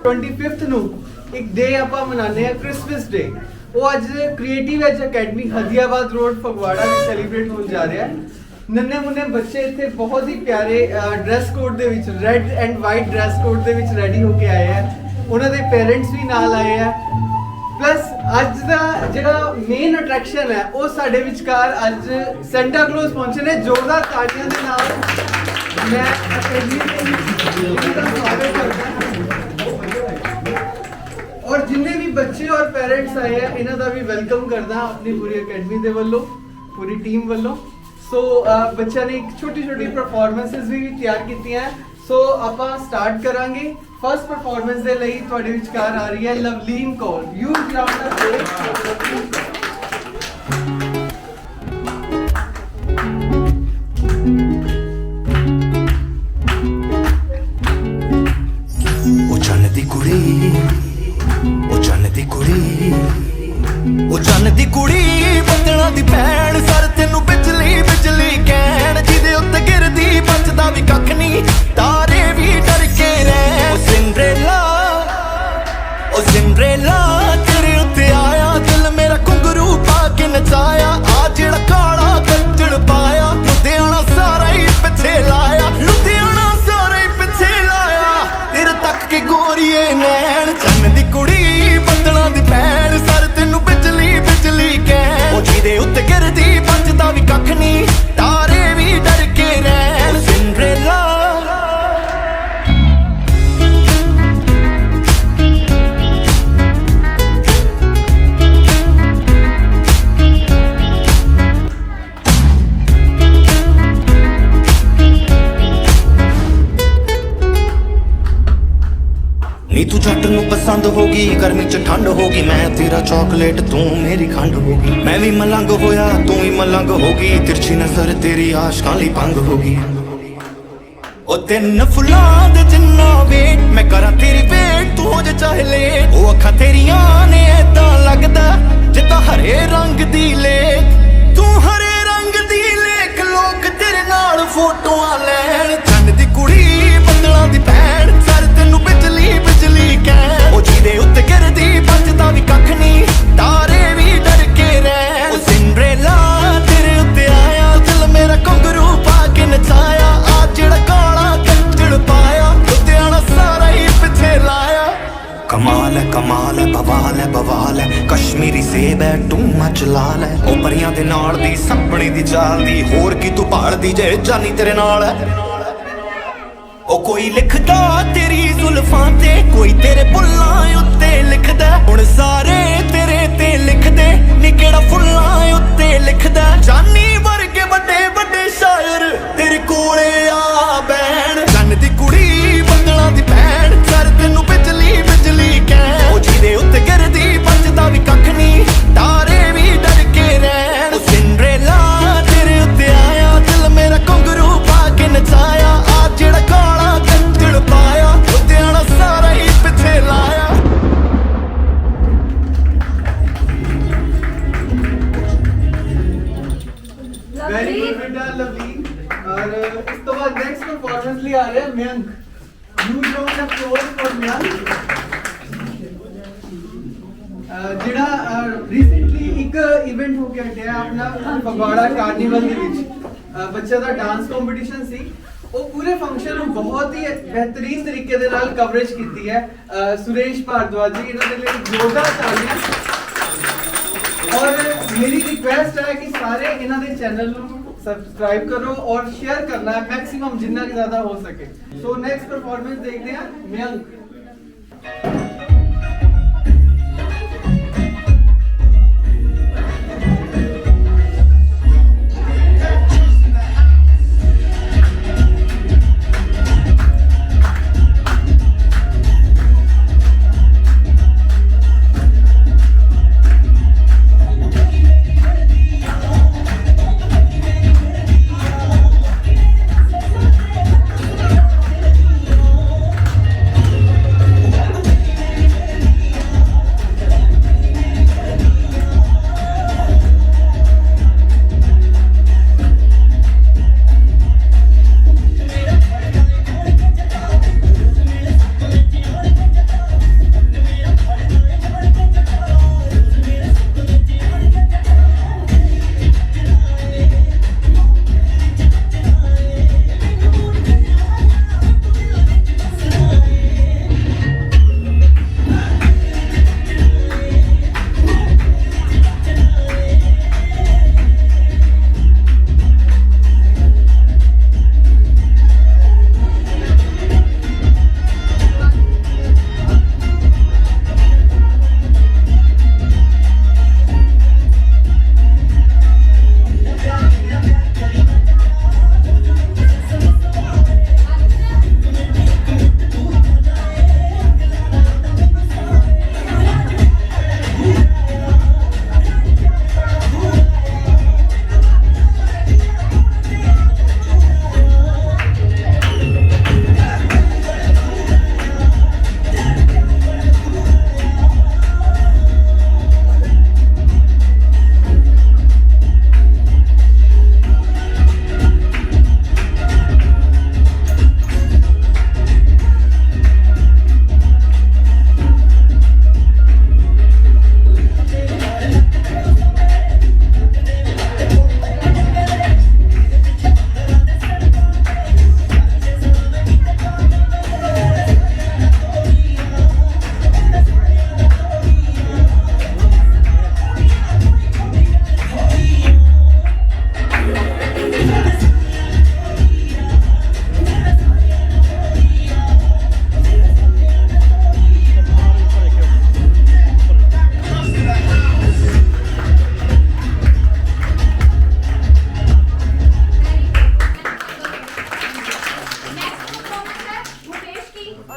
25th ਨੂੰ ਇੱਕ ਡੇ ਆਪਾਂ ਮਨਾਉਂਦੇ ਆ ਕ੍ਰਿਸਮਸ ਡੇ। ਉਹ ਅੱਜ creative edge academy Hadiabad road Phagwara ਵਿੱਚ ਸੈਲੀਬ੍ਰੇਟ ਹੋਣ ਜਾ ਰਿਹਾ ਹੈ। ਨੰਨੇ ਮੁੰਨੇ ਬੱਚੇ ਇੱਥੇ ਬਹੁਤ ਹੀ ਪਿਆਰੇ ਡਰੈਸ ਕੋਡ ਦੇ ਵਿੱਚ red and white dress code ਦੇ ਵਿੱਚ ਰੈਡੀ ਹੋ ਕੇ ਆਏ ਆ। ਉਹਨਾਂ ਦੇ ਪੇਰੈਂਟਸ ਵੀ ਨਾਲ ਆਏ ਆ। ਪਲੱਸ ਅੱਜ ਦਾ ਜਿਹੜਾ ਮੇਨ ਅਟਰੈਕਸ਼ਨ ਹੈ ਉਹ ਸਾਡੇ ਵਿਚਕਾਰ ਅੱਜ ਸੈਂਟਾ ਕਲੌਜ਼ ਪਹੁੰਚੇ ਨੇ। ਜ਼ੋਰਦਾਰ ਤਾੜੀਆਂ ਦੇ ਨਾਲ ਮੈਂ ਅਕੈਡਮੀ ਦਾ ਸਵਾਗਤ ਕਰਦਾ ਔਰ ਜਿੰਨੇ ਵੀ ਬੱਚੇ ਔਰ ਪੇਰੈਂਟਸ ਆਏ ਆ ਇਹਨਾਂ ਦਾ ਵੀ ਵੈਲਕਮ ਕਰਦਾ ਆਪਣੀ ਪੂਰੀ ਅਕੈਡਮੀ ਦੇ ਵੱਲੋਂ, ਪੂਰੀ ਟੀਮ ਵੱਲੋਂ। ਸੋ ਬੱਚਿਆਂ ਨੇ ਇੱਕ ਛੋਟੀ ਛੋਟੀ ਪਰਫਾਰਮੈਂਸਿਸ ਵੀ ਤਿਆਰ ਕੀਤੀਆਂ। ਸੋ ਆਪਾਂ ਸਟਾਰਟ ਕਰਾਂਗੇ। ਫਸਟ ਪਰਫਾਰਮੈਂਸ ਦੇ ਲਈ ਤੁਹਾਡੇ ਵਿਚਕਾਰ ਆ ਰਹੀ ਹੈ ਲਵਲੀਨ ਕੌਰ। ਯੂ ਗਰਾਊਂਡ ਦਾ ਉਹ ਚੰਨ ਦੀ ਕੁੜੀ, ਉਹ ਚੰਨ ਦੀ ਕੁੜੀ, ਉਹ ਚੰਨ ਦੀ ਕੁੜੀ ਬੱਦਲਾਂ ਦੀ ਭੈਣ। ਸਰ ਤੈਨੂੰ ਬਿਜਲੀ ਬਿਜਲੀ ਕਹਿਣ, ਜਿਹਦੇ ਉੱਤੇ ਗਿਰਦੀ ਬਚਦਾ ਵੀ ਕੱਖ ਨਹੀਂ, ਤਾਰੇ ਵੀ ਡਰ ਕੇ ਰਹਿਣ। ਉਹ ਸਿੰਡਰੇਲਾ, ਉਹ ਸਿੰਡਰੇਲਾ ਤੇਰੇ ਉੱਤੇ ਆਇਆ, ਦਿਲ ਮੇਰਾ ਘੁੰਗਰੂ ਪਾ ਕੇ ਨਚਾਇਆ। ਆ ਜਿਹੜਾ ਕਾਲਾ ਕੱਜਲ ਪਾਇਆ, ਲੁਧਿਆਣਾ ਸਾਰਾ ਹੀ ਪਿੱਛੇ ਲਾਇਆ, ਲੁਧਿਆਣਾ ਸਾਰਾ ਹੀ ਪਿੱਛੇ ਲਾਇਆ। ਤੇਰੇ ਤੱਕ ਕੇ ਗੋਰੀਏ ਨੈਣ, ਚੰਨ ਦੀ ਕੁੜੀ ਬੱਦਲਾਂ ਦੀ ਭੈਣ। ਸਰ ਤੈਨੂੰ ਬਿਜਲੀ ਬਿਜਲੀ ਕਹਿਣ, ਉਹ ਜਿਹਦੇ ਉੱਤੇ ਗਿਰਦੀ ਬਚਦਾ ਵੀ ਕੱਖ ਨਹੀਂ, ਤਾਰੇ ਵੀ ਡਰ ਕੇ ਰਹਿਣ। ਸਿੰਡਰੇਲਾ ਨੀ ਤੂੰ ਜੱਟ ਨੂੰ ਪਸੰਦ ਹੋਗੀ, ਗਰਮੀ ਚ ਠੰਡ ਹੋਗੀ। ਮੈਂ ਤੇਰਾ ਚਾਕਲੇਟ, ਤੂੰ ਮੇਰੀ ਖੰਡ ਹੋਗੀ। ਮੈਂ ਵੀ ਮਲੰਗ ਹੋਇਆ, ਤੂੰ ਵੀ ਮਲੰਗ ਹੋਗੀ। ਤਿਰਛੀ ਨਜ਼ਰ ਤੇਰੀ ਆਸ਼ਕਾਂ ਲਈ ਭੰਗ ਹੋਗੀ। ਉਹ ਤਿੰਨ ਫੁੱਲਾਂ ਦੇ ਜਿੰਨਾ ਵੇਟ, ਮੈਂ ਕਰਾਂ ਤੇਰੀ ਵੇਟ, ਤੂੰ ਹੋ ਜਾ ਚਾਹੇ ਲੇਟ। ਉਹ ਅੱਖਾਂ ਤੇਰੀਆਂ ਨੇ ਏਦਾਂ ਲੱਗਦਾ ਜਿੱਦਾਂ ਹਰੇ ਰੰਗ ਦੀ ਲੇਕ। ਤੂੰ ਹਰੇ ਰੰਗ ਦੀ ਲੇਕ, ਲੋਕ ਤੇਰੇ ਨਾਲ ਫੋਟੋਆਂ ਲੈਣ। ਚੰਨ ਦੀ ਕੁੜੀ ਬੱਦਲਾਂ ਦੀ ਭੈਣ, ਸਰ ਤੈਨੂੰ ਬਿਜਲੀ ਬਿਜਲੀ ਕਹਿਣ। ਉਹ ਜਿਹਦੇ ਉੱਤੇ ਗਿਰਦੀ ਬਚਦਾ ਵੀ ਕੱਖ ਨਹੀਂ, ਤਾਰੇ ਵੀ ਡਰ ਕੇ ਰਹਿਣ। ਉਹ ਸਿੰਡਰੇਲਾ ਤੇਰੇ ਉੱਤੇ ਆਇਆ, ਦਿਲ ਮੇਰਾ ਘੁੰਗਰੂ ਪਾ ਕੇ ਨਚਾਇਆ। ਆ ਜਿਹੜਾ ਕਾਲਾ ਕੱਜਲ ਪਾਇਆ, ਲੁਧਿਆਣਾ ਸਾਰਾ ਹੀ ਪਿੱਛੇ ਲਾਇਆ। ਕਮਾਲ ਹੈ ਕਮਾਲ ਹੈ, ਬਵਾਲ ਹੈ ਬਵਾਲ ਹੈ, ਕਸ਼ਮੀਰੀ ਸੇਬ ਹੈ ਟੂ ਮਚ ਲਾਲ ਹੈ। ਉਹ ਪਰੀਆਂ ਦੇ ਨਾਲ ਦੀ ਸੱਪਣੀ ਦੀ ਚਾਲ ਦੀ, ਹੋਰ ਕੀ ਤੂੰ ਭਾਲਦੀ ਜੇ ਜਾਨੀ ਤੇਰੇ ਨਾਲ ਹੈ। ਉਹ ਕੋਈ ਲਿਖਦਾ ਤੇਰੀ ਜ਼ੁਲਫਾਂ ਤੇ, ਕੋਈ ਤੇਰੇ ਬੁੱਲਾਂ ਉੱਤੇ ਲਿਖਦਾ। ਹੁਣ ਸਾਰੇ ਤੇਰੇ ਤੇ ਲਿਖਦੇ ਨੀ, ਕਿਹੜਾ ਫੁੱਲਾਂ ਉੱਤੇ ਲਿਖਦਾ। ਜਾਨੀ ਵਰਗੇ ਵੱਡੇ ਵੱਡੇ ਸ਼ਾਇਰ ਤੇਰੇ ਕੋਲੇ ਆ ਬੈਣ। ਚੰਨ ਦੀ ਕੁੜੀ ਬੱਦਲਾਂ ਦੀ ਭੈਣ, ਸਰ ਤੈਨੂੰ ਬਿਜਲੀ ਬਿਜਲੀ ਕਹਿਣ। ਉਹ ਜਿਹਦੇ ਉੱਤੇ ਗਿਰਦੀ ਬਚਦਾ ਵੀ ਕੱਖ ਨਹੀਂ, ਤਾਰੇ ਵੀ ਡਰ ਕੇ ਰਹਿਣ। ਉਹ ਸਿੰਡਰੇਲਾ ਤੇਰੇ ਉੱਤੇ ਆਇਆ, ਦਿਲ ਮੇਰਾ ਘੁੰਗਰੂ ਪਾ ਕੇ ਨਚਾਇਆ। ਆ ਜਿਹੜਾ ਕਾਲਾ ਕੱਜਲ ਪਾਇਆ, ਲੁਧਿਆਣਾ ਸਾਰਾ ਹੀ ਪਿੱਛੇ ਲਾਇਆ। ਵੈਰੀ ਗੁੱਡ ਬੇਟਾ ਲਵਲੀਨ। ਔਰ ਇਸ ਤੋਂ ਬਾਅਦ ਨੈਕਸਟ ਪਰਫਾਰਮੈਂਸ ਲਈ ਆ ਰਿਹਾ ਮਯੰਕ। ਯੂ ਗਰਾਊਂਡ ਦਾ ਫਲੋਰ ਫॉर ਮਯੰਕ। ਜਿਹੜਾ ਰੀਸੈਂਟਲੀ ਇੱਕ ਇਵੈਂਟ ਹੋ ਕੇ ਹਟਿਆ ਆਪਣਾ ਫਗਵਾੜਾ ਕਾਰਨੀਵਲ ਦੇ ਵਿੱਚ। ਬੱਚਿਆਂ ਦਾ ਡਾਂਸ ਕੰਪੀਟੀਸ਼ਨ ਸੀ। ਉਹ ਪੂਰੇ ਫੰਕਸ਼ਨ ਨੂੰ ਬਹੁਤ ਹੀ ਬਿਹਤਰੀਨ ਤਰੀਕੇ ਦੇ ਨਾਲ ਕਵਰੇਜ ਕੀਤੀ ਹੈ ਸੁਰੇਸ਼ ਭਾਰਦਵਾਜ ਜੀ। ਇਹਨਾਂ ਦੇ ਲਈ ਜ਼ੋਰਦਾਰ ਤਾੜੀਆਂ। ਔਰ ਮੇਰੀ ਰਿਕੁਐਸਟ ਹੈ ਕਿ ਸਾਰੇ ਇਹਨਾਂ ਦੇ ਚੈਨਲ ਨੂੰ ਸਬਸਕ੍ਰਾਈਬ ਕਰੋ ਔਰ ਸ਼ੇਅਰ ਕਰਨਾ ਹੈ ਮੈਕਸਿਮਮ ਜਿੰਨਾ ਕਿ ਜ਼ਿਆਦਾ ਹੋ ਸਕੇ। ਸੋ ਨੈਕਸਟ ਪਰਫਾਰਮੈਂਸ ਦੇਖਦੇ ਹਾਂ ਮਯੰਕ।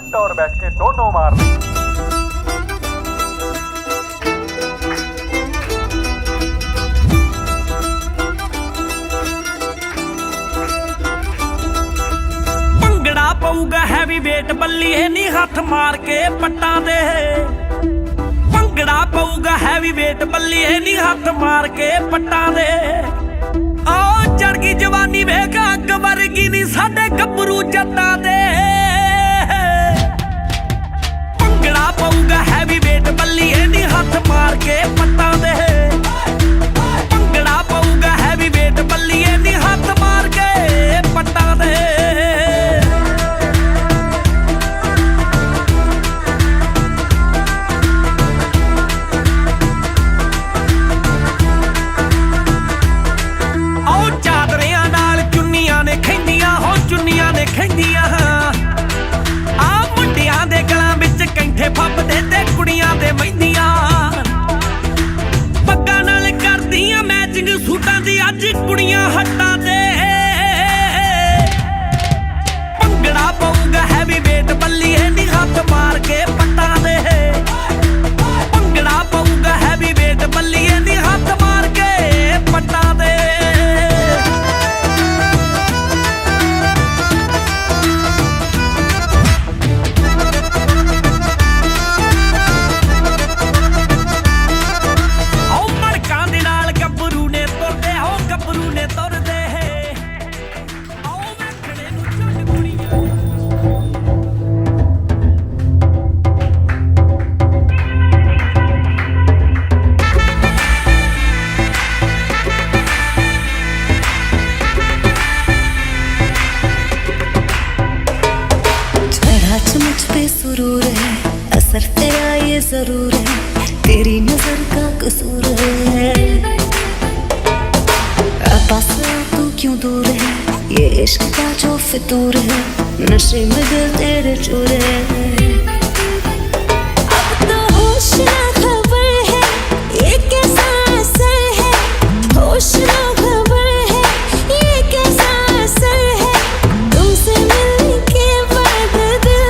फ्रंट और बैक के दोनों मारने। ਭੰਗੜਾ ਪਊਗਾ ਹੈਵੀ ਵੇਟ ਬੱਲੀਏ ਨੀ ਹੱਥ ਮਾਰ ਕੇ ਪੱਟਾਂ ਦੇ ਭੰਗੜਾ ਪਊਗਾ ਹੈਵੀ ਵੇਟ ਬੱਲੀਏ ਨੀ ਹੱਥ ਮਾਰ ਕੇ ਪੱਟਾਂ ਦੇ ਆਓ ਚੜ ਗਈ ਜਵਾਨੀ ਵੇਖ ਅੱਗ ਵਰਗੀ ਨੀ ਸਾਡੇ ਗੱਭਰੂ ਜੱਟਾਂ ਦੇ ਭੰਗੜਾ ਪਊਗਾ ਹੈਵੀ ਵੇਟ ਬੱਲੀਏ ਨੀ ਹੱਥ ਮਾਰ ਕੇ ਪੱਟਾਂ ਦੇ ਭੰਗੜਾ ਪਊਗਾ ਹੈਵੀ ਵੇਟ ਬੱਲੀਏ ਨੀ ਹੱਥ ਮਾਰ ਕੇ ਪੱਟਾਂ ਦੇ ਖੈਂਦੀਆਂ ਆ ਮੁੰਡਿਆਂ ਦੇ ਗਲਾਂ ਵਿੱਚ ਕੈਂਠੇ ਫੱਬਦੇ ਤੇ ਕੁੜੀਆਂ ਦੇ ਮਹਿੰਦੀਆਂ ਪੱਗਾਂ ਨਾਲ ਕਰਦੀਆਂ ਮੈਚਿੰਗ ਸੂਟਾਂ ਦੀ ਅੱਜ ਕੁੜੀਆਂ ਹੱਟਾਂ ਤੇ ਭੰਗੜਾ ਪਊਗਾ ਹੈਵੀ ਵੇਟ ਬੱਲੀਏ ਨੀ ਹੱਥ ਮਾਰ ਕੇ ਪੱਟਾਂ ਦੇ ਭੰਗੜਾ ਪਊਗਾ ਹੈਵੀ ਵੇਟ ਬੱਲੀਏ ਨੀ ਹੱਥ ਮਾਰ ਕੇ ਪੱਟਾਂ ਦੇ सुरूर है असर तेरा ये जरूर है तेरी नजर का कसूर है पास तू क्यों दूर है ये इश्क का जो फितूर है नशे में दिल तेरे चूर है अब तो होश ना खबर है ये कैसा असर है होश ना खबर है ये कैसा असर है तुमसे मिलने के बाद दिल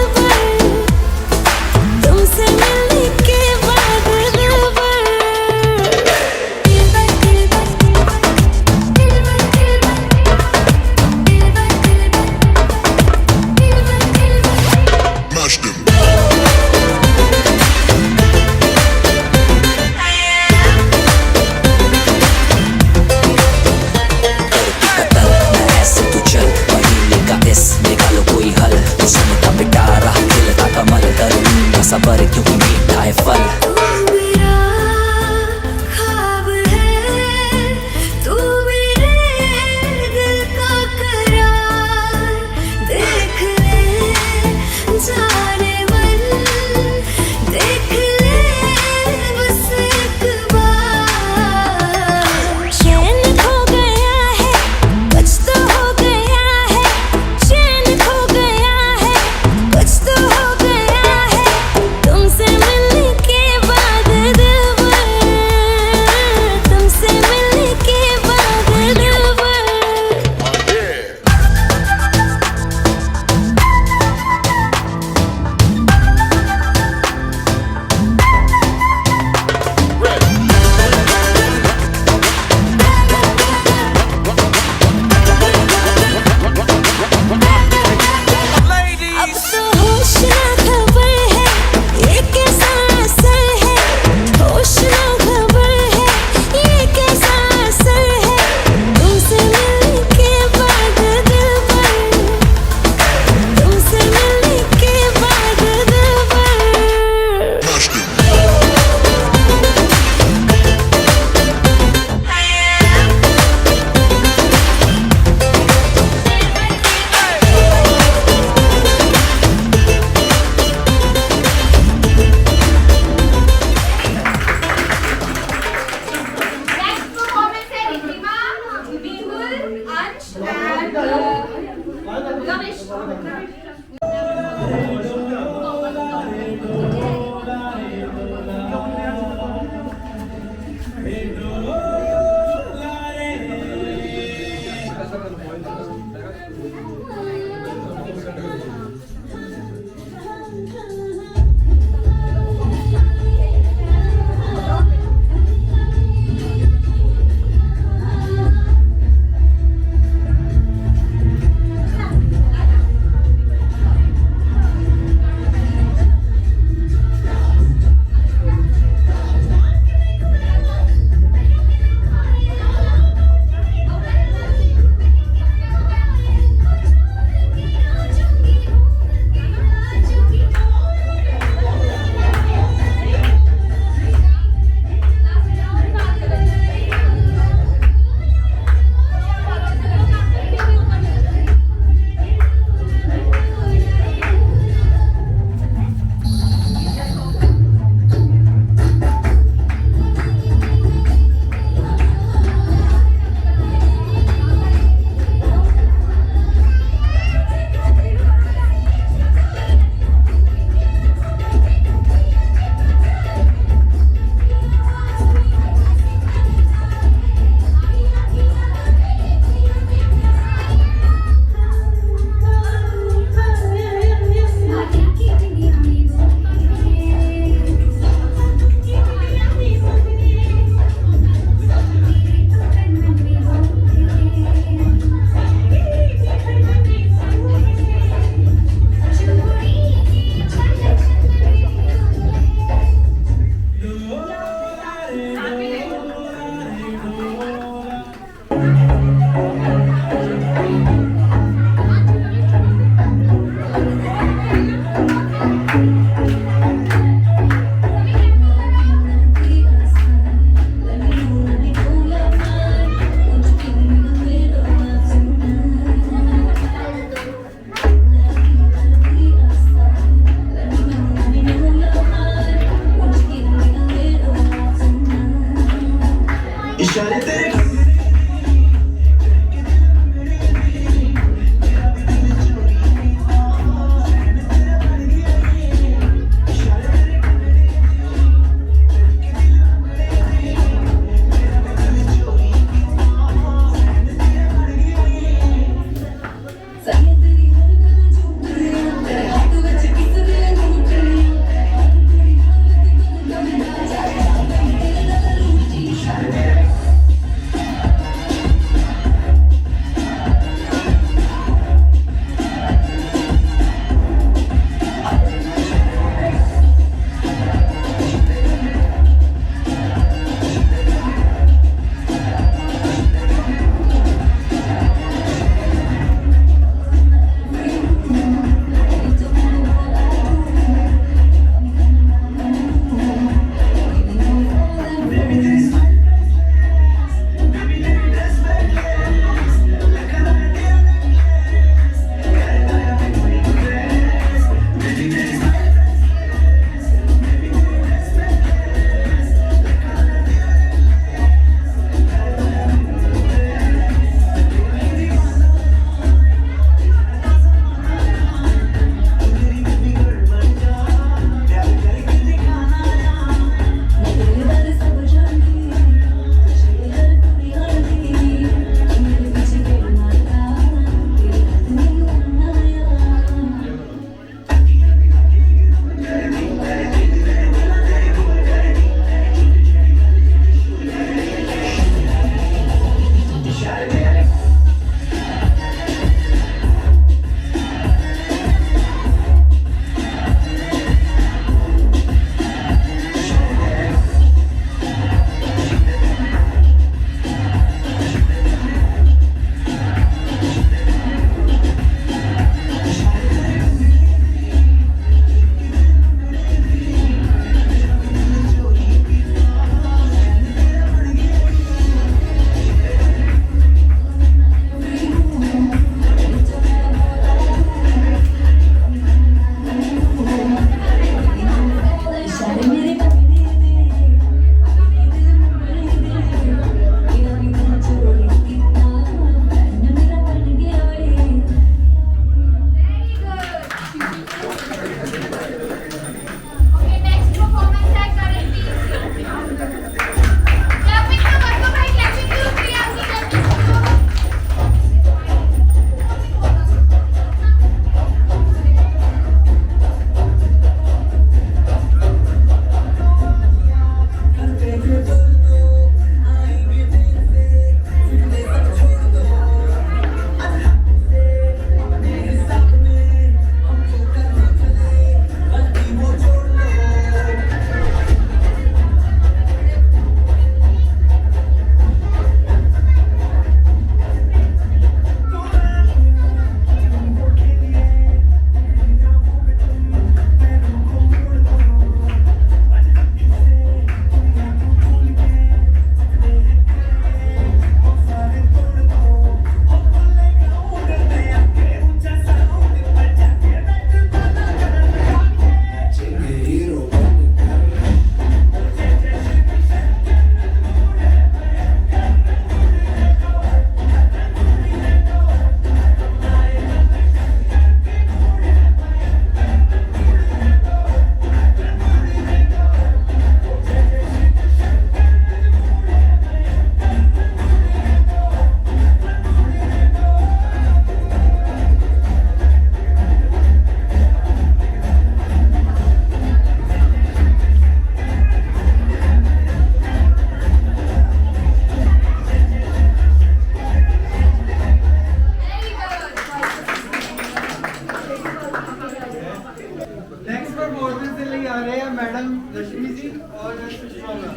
आ रहे हैं मैडम रश्मि जी और सुषमा मैम।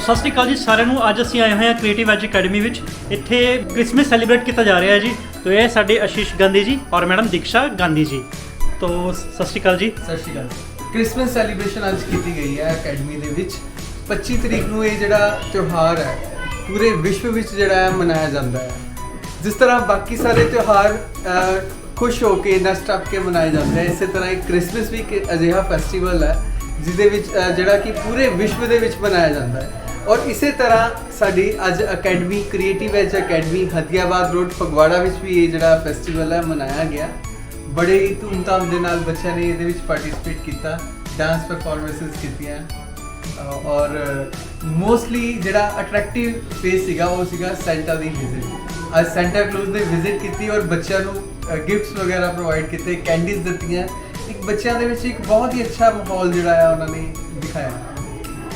ਸਤਿ ਸ਼੍ਰੀ ਅਕਾਲ ਜੀ ਸਾਰਿਆਂ ਨੂੰ। ਅੱਜ ਅਸੀਂ ਆਏ ਹੋਏ ਹਾਂ ਕ੍ਰੀਏਟਿਵ ਐਜ ਅਕੈਡਮੀ ਵਿੱਚ। ਇੱਥੇ ਕ੍ਰਿਸਮਸ ਸੈਲੀਬ੍ਰੇਟ ਕੀਤਾ ਜਾ ਰਿਹਾ ਹੈ ਜੀ। ਤੋ ਇਹ ਸਾਡੇ ਆਸ਼ੀਸ਼ ਗਾਂਧੀ ਜੀ ਔਰ ਮੈਡਮ ਦੀਕਸ਼ਾ ਗਾਂਧੀ ਜੀ। ਤੋ ਸਤਿ ਸ਼੍ਰੀ ਅਕਾਲ ਜੀ। ਸਤਿ ਸ਼੍ਰੀ ਅਕਾਲ। ਕ੍ਰਿਸਮਸ ਸੈਲੀਬ੍ਰੇਸ਼ਨ ਅੱਜ ਕੀਤੀ ਗਈ ਹੈ ਅਕੈਡਮੀ ਦੇ ਵਿੱਚ। 25 ਤਰੀਕ ਨੂੰ ਇਹ ਜਿਹੜਾ ਤਿਉਹਾਰ ਹੈ ਪੂਰੇ ਵਿਸ਼ਵ ਵਿੱਚ ਜਿਹੜਾ ਹੈ ਮਨਾਇਆ ਜਾਂਦਾ ਹੈ। ਜਿਸ ਤਰ੍ਹਾਂ ਬਾਕੀ ਸਾਰੇ ਤਿਉਹਾਰ ਖੁਸ਼ ਹੋ ਕੇ ਨੱਚ ਟੱਪ ਕੇ ਮਨਾਏ ਜਾਂਦੇ ਹੈ, ਇਸੇ ਤਰ੍ਹਾਂ ਇੱਕ ਕ੍ਰਿਸਮਸ ਵੀ ਇੱਕ ਅਜਿਹਾ ਫੈਸਟੀਵਲ ਹੈ ਜਿਹਦੇ ਵਿੱਚ ਜਿਹੜਾ ਕਿ ਪੂਰੇ ਵਿਸ਼ਵ ਦੇ ਵਿੱਚ ਮਨਾਇਆ ਜਾਂਦਾ ਹੈ। ਔਰ ਇਸੇ ਤਰ੍ਹਾਂ ਸਾਡੀ ਅੱਜ academy creative edge academy Hadiabad road Phagwara ਵਿੱਚ ਵੀ ਇਹ ਜਿਹੜਾ ਫੈਸਟੀਵਲ ਹੈ ਮਨਾਇਆ ਗਿਆ। ਬੜੇ ਹੀ ਧੂਮਧਾਮ ਦੇ ਨਾਲ ਬੱਚਿਆਂ ਨੇ ਇਹਦੇ ਵਿੱਚ ਪਾਰਟਿਸਿਪੇਟ ਕੀਤਾ, ਡਾਂਸ ਪਰਫਾਰਮੈਂਸਿਸ ਕੀਤੀਆਂ ਔਰ ਮੋਸਟਲੀ ਜਿਹੜਾ ਅਟਰੈਕਟਿਵ ਫੇਸ ਸੀਗਾ ਉਹ ਸੀਗਾ ਸੈਂਟਾ ਦੀ ਵਿਜ਼ਿਟ। ਅੱਜ ਸੈਂਟਾ ਕਲੌਜ਼ ਦੇ ਵਿਜ਼ਿਟ ਕੀਤੀ ਔਰ ਬੱਚਿਆਂ ਨੂੰ ਗਿਫਟਸ ਵਗੈਰਾ ਪ੍ਰੋਵਾਈਡ ਕੀਤੇ, ਕੈਂਡੀਜ਼ ਦਿੱਤੀਆਂ। ਇੱਕ ਬੱਚਿਆਂ ਦੇ ਵਿੱਚ ਇੱਕ ਬਹੁਤ ਹੀ ਅੱਛਾ ਮਾਹੌਲ ਜਿਹੜਾ ਹੈ ਉਹਨਾਂ ਨੇ ਦਿਖਾਇਆ।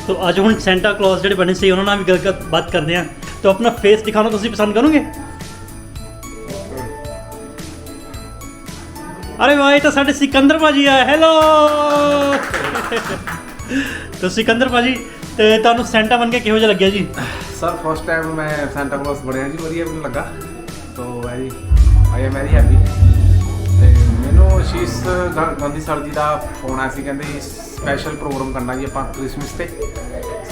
ਤੋ ਅੱਜ ਹੁਣ ਸੈਂਟਾ ਕਲੌਜ਼ ਜਿਹੜੇ ਬਣੇ ਸੀ ਉਹਨਾਂ ਨਾਲ ਵੀ ਗੱਲਬਾਤ ਕਰਦੇ ਹਾਂ। ਤੋ ਆਪਣਾ ਫੇਸ ਦਿਖਾਉਣਾ ਤੁਸੀਂ ਪਸੰਦ ਕਰੋਗੇ? ਅਰੇ ਵਾਹ, ਇਹ ਤਾਂ ਸਾਡੇ ਸਿਕੰਦਰ ਭਾਜੀ ਆ। ਹੈਲੋ। ਤੋ ਸਿਕੰਦਰ ਭਾਜੀ, ਤੇ ਤੁਹਾਨੂੰ ਸੈਂਟਾ ਬਣ ਕੇ ਕਿਹੋ ਜਿਹਾ ਲੱਗਿਆ ਜੀ? ਸਰ ਫਸਟ ਟਾਈਮ ਮੈਂ ਸੈਂਟਾ ਕਲੌਜ਼ ਬਣਿਆ ਜੀ, ਵਧੀਆ ਮੈਨੂੰ ਲੱਗਾ। ਤੋ very I am very happy. ਤੇ ਮੈਨੂੰ ਆਸ਼ੀਸ਼ ਗਾਂਧੀ ਸਰ ਜੀ ਦਾ ਫੋਨ ਆਇਆ ਸੀ, ਕਹਿੰਦੇ ਸਪੈਸ਼ਲ ਪ੍ਰੋਗਰਾਮ ਕਰਨਾ ਜੀ ਆਪਾਂ ਕ੍ਰਿਸਮਸ ਤੇ।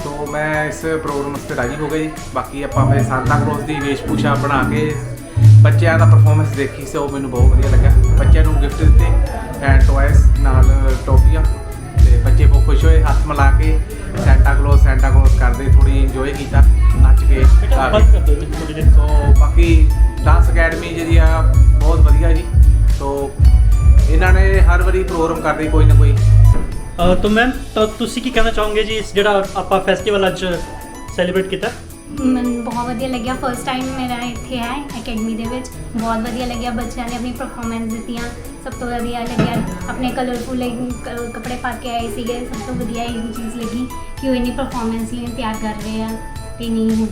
ਸੋ ਮੈਂ ਇਸ ਪ੍ਰੋਗਰਾਮ ਵਾਸਤੇ ਰਾਜੀ ਹੋ ਗਿਆ ਜੀ। ਬਾਕੀ ਆਪਾਂ ਫਿਰ ਸੈਂਟਾ ਕਲੌਜ਼ ਦੀ ਵੇਸ਼ਭੂਸ਼ਾ ਬਣਾ ਕੇ ਬੱਚਿਆਂ ਦਾ ਪਰਫਾਰਮੈਂਸ ਦੇਖੀ ਸੀ, ਉਹ ਮੈਨੂੰ ਬਹੁਤ ਵਧੀਆ ਲੱਗਾ। ਬੱਚਿਆਂ ਨੂੰ ਗਿਫਟ ਦਿੱਤੇ ਐਂਡ ਟੋਇਸ ਨਾਲ ਟੋਫੀਆਂ, ਤੇ ਬੱਚੇ ਬਹੁਤ ਖੁਸ਼ ਹੋਏ, ਹੱਥ ਮਿਲਾ ਕੇ ਸੈਂਟਾ ਕਲੌਜ਼ ਕਰਦੇ ਥੋੜੀ ਇੰਜੋਏ ਕੀਤਾ ਨੱਚ ਕੇ ਗਾ ਕੇ। ਸੋ ਬਾਕੀ ਡਾਂਸ ਅਕੈਡਮੀ ਜਿਹੜੀ ਆ ਬਹੁਤ ਵਧੀਆ ਜੀ। ਸੋ ਇਹਨਾਂ ਨੇ ਹਰ ਵਾਰੀ ਪ੍ਰੋਗਰਾਮ ਕਰਦੇ ਕੋਈ ਨਾ ਕੋਈ। ਤੋ ਮੈਮ, ਤੁਸੀਂ ਕੀ ਕਹਿਣਾ ਚਾਹੋਗੇ ਜੀ ਇਸ ਜਿਹੜਾ ਆਪਾਂ ਫੈਸਟੀਵਲ ਅੱਜ ਸੈਲੀਬ੍ਰੇਟ ਕੀਤਾ? ਮੈਨੂੰ ਬਹੁਤ ਵਧੀਆ ਲੱਗਿਆ। ਫਸਟ ਟਾਈਮ ਮੇਰਾ ਇੱਥੇ ਹੈ ਅਕੈਡਮੀ ਦੇ ਵਿੱਚ। ਬਹੁਤ ਵਧੀਆ ਲੱਗਿਆ, ਬੱਚਿਆਂ ਨੇ ਆਪਣੀ ਪਰਫਾਰਮੈਂਸ ਦਿੱਤੀਆਂ। ਸਭ ਤੋਂ ਵਧੀਆ ਲੱਗਿਆ ਆਪਣੇ ਕਲਰਫੁਲ ਕੱਪੜੇ ਪਾ ਕੇ ਆਏ ਸੀਗੇ। ਸਭ ਤੋਂ ਵਧੀਆ ਇਹ ਚੀਜ਼ ਲੱਗੀ ਕਿ ਉਹ ਇੰਨੀ ਪਰਫਾਰਮੈਂਸ ਲਈ ਤਿਆਰ ਕਰ ਰਹੇ ਆ ਤੇ ਨਹੀਂ।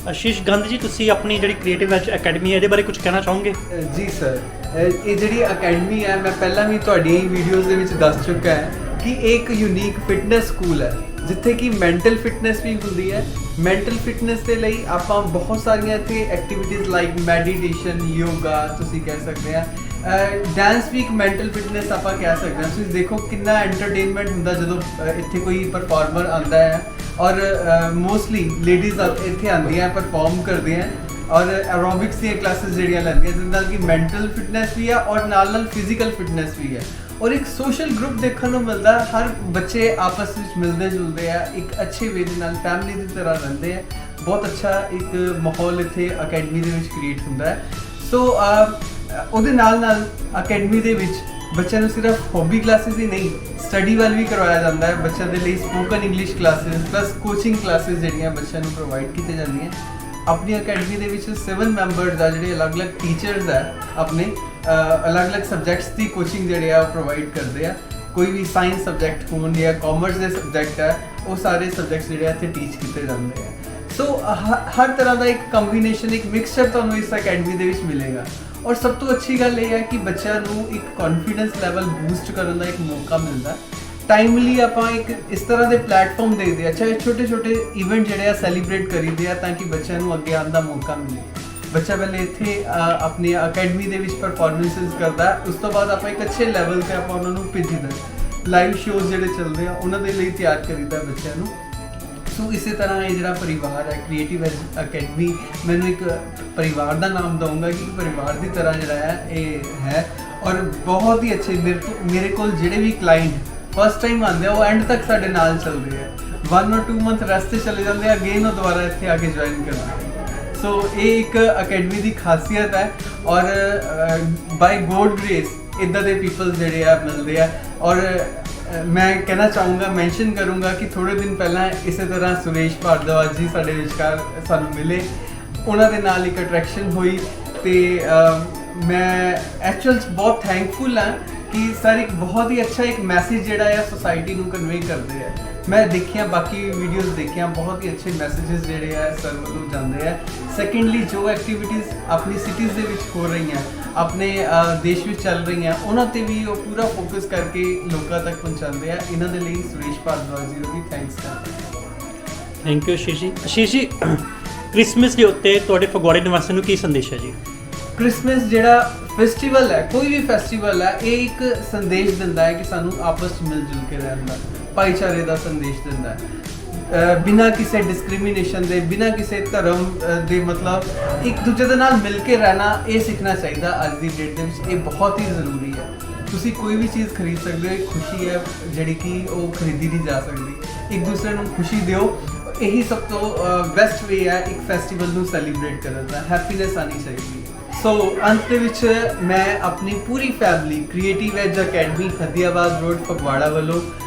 ਆਸ਼ੀਸ਼ ਗਾਂਧੀ ਜੀ, ਤੁਸੀਂ ਆਪਣੀ ਜਿਹੜੀ ਕ੍ਰੀਏਟਿਵ ਐਜ ਅਕੈਡਮੀ ਹੈ ਇਹਦੇ ਬਾਰੇ ਕੁਝ ਕਹਿਣਾ ਚਾਹੋਗੇ? ਜੀ ਸਰ, ਇਹ ਜਿਹੜੀ ਅਕੈਡਮੀ ਹੈ ਮੈਂ ਪਹਿਲਾਂ ਵੀ ਤੁਹਾਡੀਆਂ ਵੀਡੀਓਜ਼ ਦੇ ਵਿੱਚ ਦੱਸ ਚੁੱਕਾ ਹੈ ਕਿ ਇਹ ਇੱਕ ਯੂਨੀਕ ਫਿਟਨੈਸ ਸਕੂਲ ਹੈ ਜਿੱਥੇ ਕਿ ਮੈਂਟਲ ਫਿਟਨੈਸ ਵੀ ਹੁੰਦੀ ਹੈ। ਮੈਂਟਲ ਫਿਟਨੈਸ ਦੇ ਲਈ ਆਪਾਂ ਬਹੁਤ ਸਾਰੀਆਂ ਇੱਥੇ ਐਕਟੀਵਿਟੀਜ਼ ਲਾਈਕ ਮੈਡੀਟੇਸ਼ਨ, ਯੋਗਾ ਤੁਸੀਂ ਕਹਿ ਸਕਦੇ ਆ, ਡਾਂਸ ਵੀ ਇੱਕ ਮੈਂਟਲ ਫਿਟਨੈਸ ਆਪਾਂ ਕਹਿ ਸਕਦੇ ਹਾਂ। ਤੁਸੀਂ ਦੇਖੋ ਕਿੰਨਾ ਐਂਟਰਟੇਨਮੈਂਟ ਹੁੰਦਾ ਜਦੋਂ ਇੱਥੇ ਕੋਈ ਪਰਫਾਰਮਰ ਆਉਂਦਾ ਹੈ ਔਰ ਮੋਸਟਲੀ ਲੇਡੀਜ਼ ਇੱਥੇ ਆਉਂਦੀਆਂ ਪਰਫਾਰਮ ਕਰਦੀਆਂ ਔਰ ਐਰੋਬਿਕਸ ਦੀਆਂ ਕਲਾਸਿਸ ਜਿਹੜੀਆਂ ਲੈਂਦੀਆਂ, ਜਿਹਦੇ ਨਾਲ ਕਿ ਮੈਂਟਲ ਫਿਟਨੈਸ ਵੀ ਆ ਔਰ ਨਾਲ ਫਿਜ਼ੀਕਲ ਫਿਟਨੈਸ ਵੀ ਹੈ। ਔਰ ਇੱਕ ਸੋਸ਼ਲ ਗਰੁੱਪ ਦੇਖਣ ਨੂੰ ਮਿਲਦਾ, ਹਰ ਬੱਚੇ ਆਪਸ ਵਿੱਚ ਮਿਲਦੇ ਜੁਲਦੇ ਆ, ਇੱਕ ਅੱਛੇ ਵੇ ਦੇ ਨਾਲ ਫੈਮਿਲੀ ਦੀ ਤਰ੍ਹਾਂ ਰਹਿੰਦੇ ਆ। ਬਹੁਤ ਅੱਛਾ ਇੱਕ ਮਾਹੌਲ ਇੱਥੇ ਅਕੈਡਮੀ ਦੇ ਵਿੱਚ ਕ੍ਰੀਏਟ ਹੁੰਦਾ ਹੈ। ਸੋ ਉਹਦੇ ਨਾਲ ਅਕੈਡਮੀ ਦੇ ਵਿੱਚ ਬੱਚਿਆਂ ਨੂੰ ਸਿਰਫ ਹੌਬੀ ਕਲਾਸਿਸ ਹੀ ਨਹੀਂ, ਸਟੱਡੀ ਵੱਲ ਵੀ ਕਰਵਾਇਆ ਜਾਂਦਾ ਹੈ। ਬੱਚਿਆਂ ਦੇ ਲਈ spoken English classes plus coaching classes ਜਿਹੜੀਆਂ ਬੱਚਿਆਂ ਨੂੰ ਪ੍ਰੋਵਾਈਡ ਕੀਤੀਆਂ ਜਾਂਦੀਆਂ। ਆਪਣੀ ਅਕੈਡਮੀ ਦੇ ਵਿੱਚ 7 ਮੈਂਬਰਸ ਆ ਜਿਹੜੇ ਅਲੱਗ-ਅਲੱਗ ਟੀਚਰਸ ਆ, ਆਪਣੇ ਅਲੱਗ-ਅਲੱਗ ਸਬਜੈਕਟਸ ਦੀ ਕੋਚਿੰਗ ਜਿਹੜੇ ਆ ਪ੍ਰੋਵਾਈਡ ਕਰਦੇ ਆ। ਕੋਈ ਵੀ ਸਾਇੰਸ ਸਬਜੈਕਟ ਹੋਣ ਜਾਂ ਕਾਮਰਸ ਦੇ ਸਬਜੈਕਟ ਆ, ਉਹ ਸਾਰੇ ਸਬਜੈਕਟਸ ਜਿਹੜੇ ਇੱਥੇ ਟੀਚ ਕੀਤੇ ਜਾਂਦੇ ਆ। ਸੋ ਹਰ ਤਰ੍ਹਾਂ ਦਾ ਇੱਕ ਕੰਬੀਨੇਸ਼ਨ, ਇੱਕ ਮਿਕਸਚਰ ਤੁਹਾਨੂੰ ਇਸ ਅਕੈਡਮੀ ਦੇ ਵਿੱਚ ਮਿਲੇਗਾ। ਔਰ ਸਭ ਤੋਂ ਅੱਛੀ ਗੱਲ ਇਹ ਹੈ ਕਿ ਬੱਚਿਆਂ ਨੂੰ ਇੱਕ ਕੌਨਫੀਡੈਂਸ ਲੈਵਲ ਬੂਸਟ ਕਰਨ ਦਾ ਇੱਕ ਮੌਕਾ ਮਿਲਦਾ। ਟਾਈਮਲੀ ਆਪਾਂ ਇੱਕ ਇਸ ਤਰ੍ਹਾਂ ਦੇ ਪਲੇਟਫਾਰਮ ਦੇਖਦੇ ਆ, ਚਾਹੇ ਛੋਟੇ ਇਵੈਂਟ ਜਿਹੜੇ ਆ ਸੈਲੀਬ੍ਰੇਟ ਕਰੀਦੇ ਆ ਤਾਂ ਕਿ ਬੱਚਿਆਂ ਨੂੰ ਅੱਗੇ ਆਉਣ ਦਾ ਮੌਕਾ ਮਿਲੇ। ਬੱਚਾ ਪਹਿਲੇ ਇੱਥੇ ਆਪਣੀ ਅਕੈਡਮੀ ਦੇ ਵਿੱਚ ਪਰਫਾਰਮੈਂਸਿਸ ਕਰਦਾ, ਉਸ ਤੋਂ ਬਾਅਦ ਆਪਾਂ ਇੱਕ ਅੱਛੇ ਲੈਵਲ 'ਤੇ ਆਪਾਂ ਉਹਨਾਂ ਨੂੰ ਭੇਜੀਦਾ। ਲਾਈਵ ਸ਼ੋਜ਼ ਜਿਹੜੇ ਚੱਲਦੇ ਆ ਉਹਨਾਂ ਦੇ ਲਈ ਤਿਆਰ ਕਰੀਦਾ ਬੱਚਿਆਂ ਨੂੰ। ਸੋ ਇਸੇ ਤਰ੍ਹਾਂ ਇਹ ਜਿਹੜਾ ਪਰਿਵਾਰ ਹੈ ਕ੍ਰੀਏਟਿਵ ਐਜ ਅਕੈਡਮੀ, ਮੈਨੂੰ ਇੱਕ ਪਰਿਵਾਰ ਦਾ ਨਾਮ ਦਊਂਗਾ ਕਿ ਪਰਿਵਾਰ ਦੀ ਤਰ੍ਹਾਂ ਜਿਹੜਾ ਹੈ ਇਹ ਹੈ। ਔਰ ਬਹੁਤ ਹੀ ਅੱਛੇ ਮੇਰੇ ਕੋਲ ਜਿਹੜੇ ਵੀ ਕਲਾਇੰਟ ਫਸਟ ਟਾਈਮ ਆਉਂਦੇ ਆ ਉਹ ਐਂਡ ਤੱਕ ਸਾਡੇ ਨਾਲ ਚੱਲਦੇ ਆ। 1 or 2 ਮੰਥ ਰਸਤੇ ਚਲੇ ਜਾਂਦੇ ਆ, ਅਗੇਨ ਉਹ ਦੁਬਾਰਾ ਇੱਥੇ ਆ ਕੇ ਜੁਆਇਨ ਕਰਦੇ ਆ। ਸੋ ਇਹ ਇੱਕ ਅਕੈਡਮੀ ਦੀ ਖਾਸੀਅਤ ਹੈ ਔਰ ਬਾਈ ਗੋਡ ਗ੍ਰੇਸ ਇੱਦਾਂ ਦੇ ਪੀਪਲ ਜਿਹੜੇ ਆ ਮਿਲਦੇ ਆ। ਔਰ ਮੈਂ ਕਹਿਣਾ ਚਾਹੂੰਗਾ, ਮੈਂਸ਼ਨ ਕਰੂੰਗਾ ਕਿ ਥੋੜੇ ਦਿਨ ਪਹਿਲਾਂ ਇਸੇ ਤਰ੍ਹਾਂ ਸੁਰੇਸ਼ ਭਾਰਦਵਾਜ ਜੀ ਸਾਡੇ ਵਿਚਕਾਰ ਸਾਨੂੰ ਮਿਲੇ। ਉਹਨਾਂ ਦੇ ਨਾਲ ਇੱਕ ਅਟਰੈਕਸ਼ਨ ਹੋਈ ਤੇ ਮੈਂ ਐਕਚੁਅਲ 'ਚ ਬਹੁਤ ਥੈਂਕਫੁਲ ਹਾਂ ਕਿ ਸਰ ਇੱਕ ਬਹੁਤ ਹੀ ਅੱਛਾ ਇੱਕ ਮੈਸੇਜ ਜਿਹੜਾ ਹੈ ਸੋਸਾਇਟੀ ਨੂੰ ਕਨਵੇ ਕਰਦੇ ਆ। ਮੈਂ ਦੇਖਿਆ, ਬਾਕੀ ਵੀਡੀਓਜ਼ ਦੇਖਿਆ, ਬਹੁਤ ਹੀ ਅੱਛੇ ਮੈਸੇजेस ਜਿਹੜੇ ਆ ਸਰ ਵੱਲੋਂ ਜਾਂਦੇ ਆ। ਸੈਕੰਡਲੀ ਜੋ ਐਕਟੀਵਿਟੀਜ਼ ਆਪਣੀ ਸਿਟੀਜ਼ ਦੇ ਵਿੱਚ ਹੋ ਰਹੀਆਂ ਆਪਣੇ ਦੇਸ਼ ਵਿੱਚ ਚੱਲ ਰਹੀਆਂ ਉਹਨਾਂ ਤੇ ਵੀ ਉਹ ਪੂਰਾ ਫੋਕਸ ਕਰਕੇ ਲੋਕਾਂ ਤੱਕ ਪਹੁੰਚਾਉਂਦੇ ਆ। ਇਹਨਾਂ ਦੇ ਲਈ ਸੁਰੇਸ਼ ਭਾਰਦਵਾਜ ਜੀ ਨੂੰ ਵੀ ਥੈਂਕਸ ਕਰਦੇ ਹਾਂ। ਥੈਂਕ ਯੂ ਆਸ਼ੀਸ਼ ਜੀ। ਆਸ਼ੀਸ਼ ਜੀ, ਕ੍ਰਿਸਮਸ ਦੇ ਉੱਤੇ ਤੁਹਾਡੇ ਫਗਵਾੜੇ ਨਿਵਾਸੀਆਂ ਨੂੰ ਕੀ ਸੰਦੇਸ਼ ਹੈ ਜੀ? ਕ੍ਰਿਸਮਸ ਜਿਹੜਾ ਫੈਸਟੀਵਲ ਹੈ, ਕੋਈ ਵੀ ਫੈਸਟੀਵਲ ਹੈ, ਇਹ ਇੱਕ ਸੰਦੇਸ਼ ਦਿੰਦਾ ਹੈ ਕਿ ਸਾਨੂੰ ਆਪਸ 'ਚ ਮਿਲ ਜੁਲ ਕੇ ਰਹਿਣ ਦਾ, ਭਾਈਚਾਰੇ ਦਾ ਸੰਦੇਸ਼ ਦਿੰਦਾ ਹੈ। ਬਿਨਾਂ ਕਿਸੇ ਡਿਸਕ੍ਰਿਮੀਨੇਸ਼ਨ ਦੇ, ਬਿਨਾਂ ਕਿਸੇ ਧਰਮ ਦੇ, ਮਤਲਬ ਇੱਕ ਦੂਜੇ ਦੇ ਨਾਲ ਮਿਲ ਕੇ ਰਹਿਣਾ, ਇਹ ਸਿੱਖਣਾ ਚਾਹੀਦਾ ਅੱਜ ਦੀ ਡੇਟ ਦੇ ਵਿੱਚ। ਇਹ ਬਹੁਤ ਹੀ ਜ਼ਰੂਰੀ ਹੈ। ਤੁਸੀਂ ਕੋਈ ਵੀ ਚੀਜ਼ ਖਰੀਦ ਸਕਦੇ ਹੋ, ਇੱਕ ਖੁਸ਼ੀ ਹੈ ਜਿਹੜੀ ਕਿ ਉਹ ਖਰੀਦੀ ਨਹੀਂ ਜਾ ਸਕਦੀ। ਇੱਕ ਦੂਸਰੇ ਨੂੰ ਖੁਸ਼ੀ ਦਿਓ, ਇਹੀ ਸਭ ਤੋਂ ਬੈਸਟ ਵੇ ਹੈ ਇੱਕ ਫੈਸਟੀਵਲ ਨੂੰ ਸੈਲੀਬ੍ਰੇਟ ਕਰਨ ਦਾ। ਹੈਪੀਨੈਸ ਆਉਣੀ ਚਾਹੀਦੀ ਹੈ। ਸੋ ਅੰਤ ਦੇ ਵਿੱਚ ਮੈਂ ਆਪਣੀ ਪੂਰੀ family creative edge academy Hadiabad road Phagwara ਵੱਲੋਂ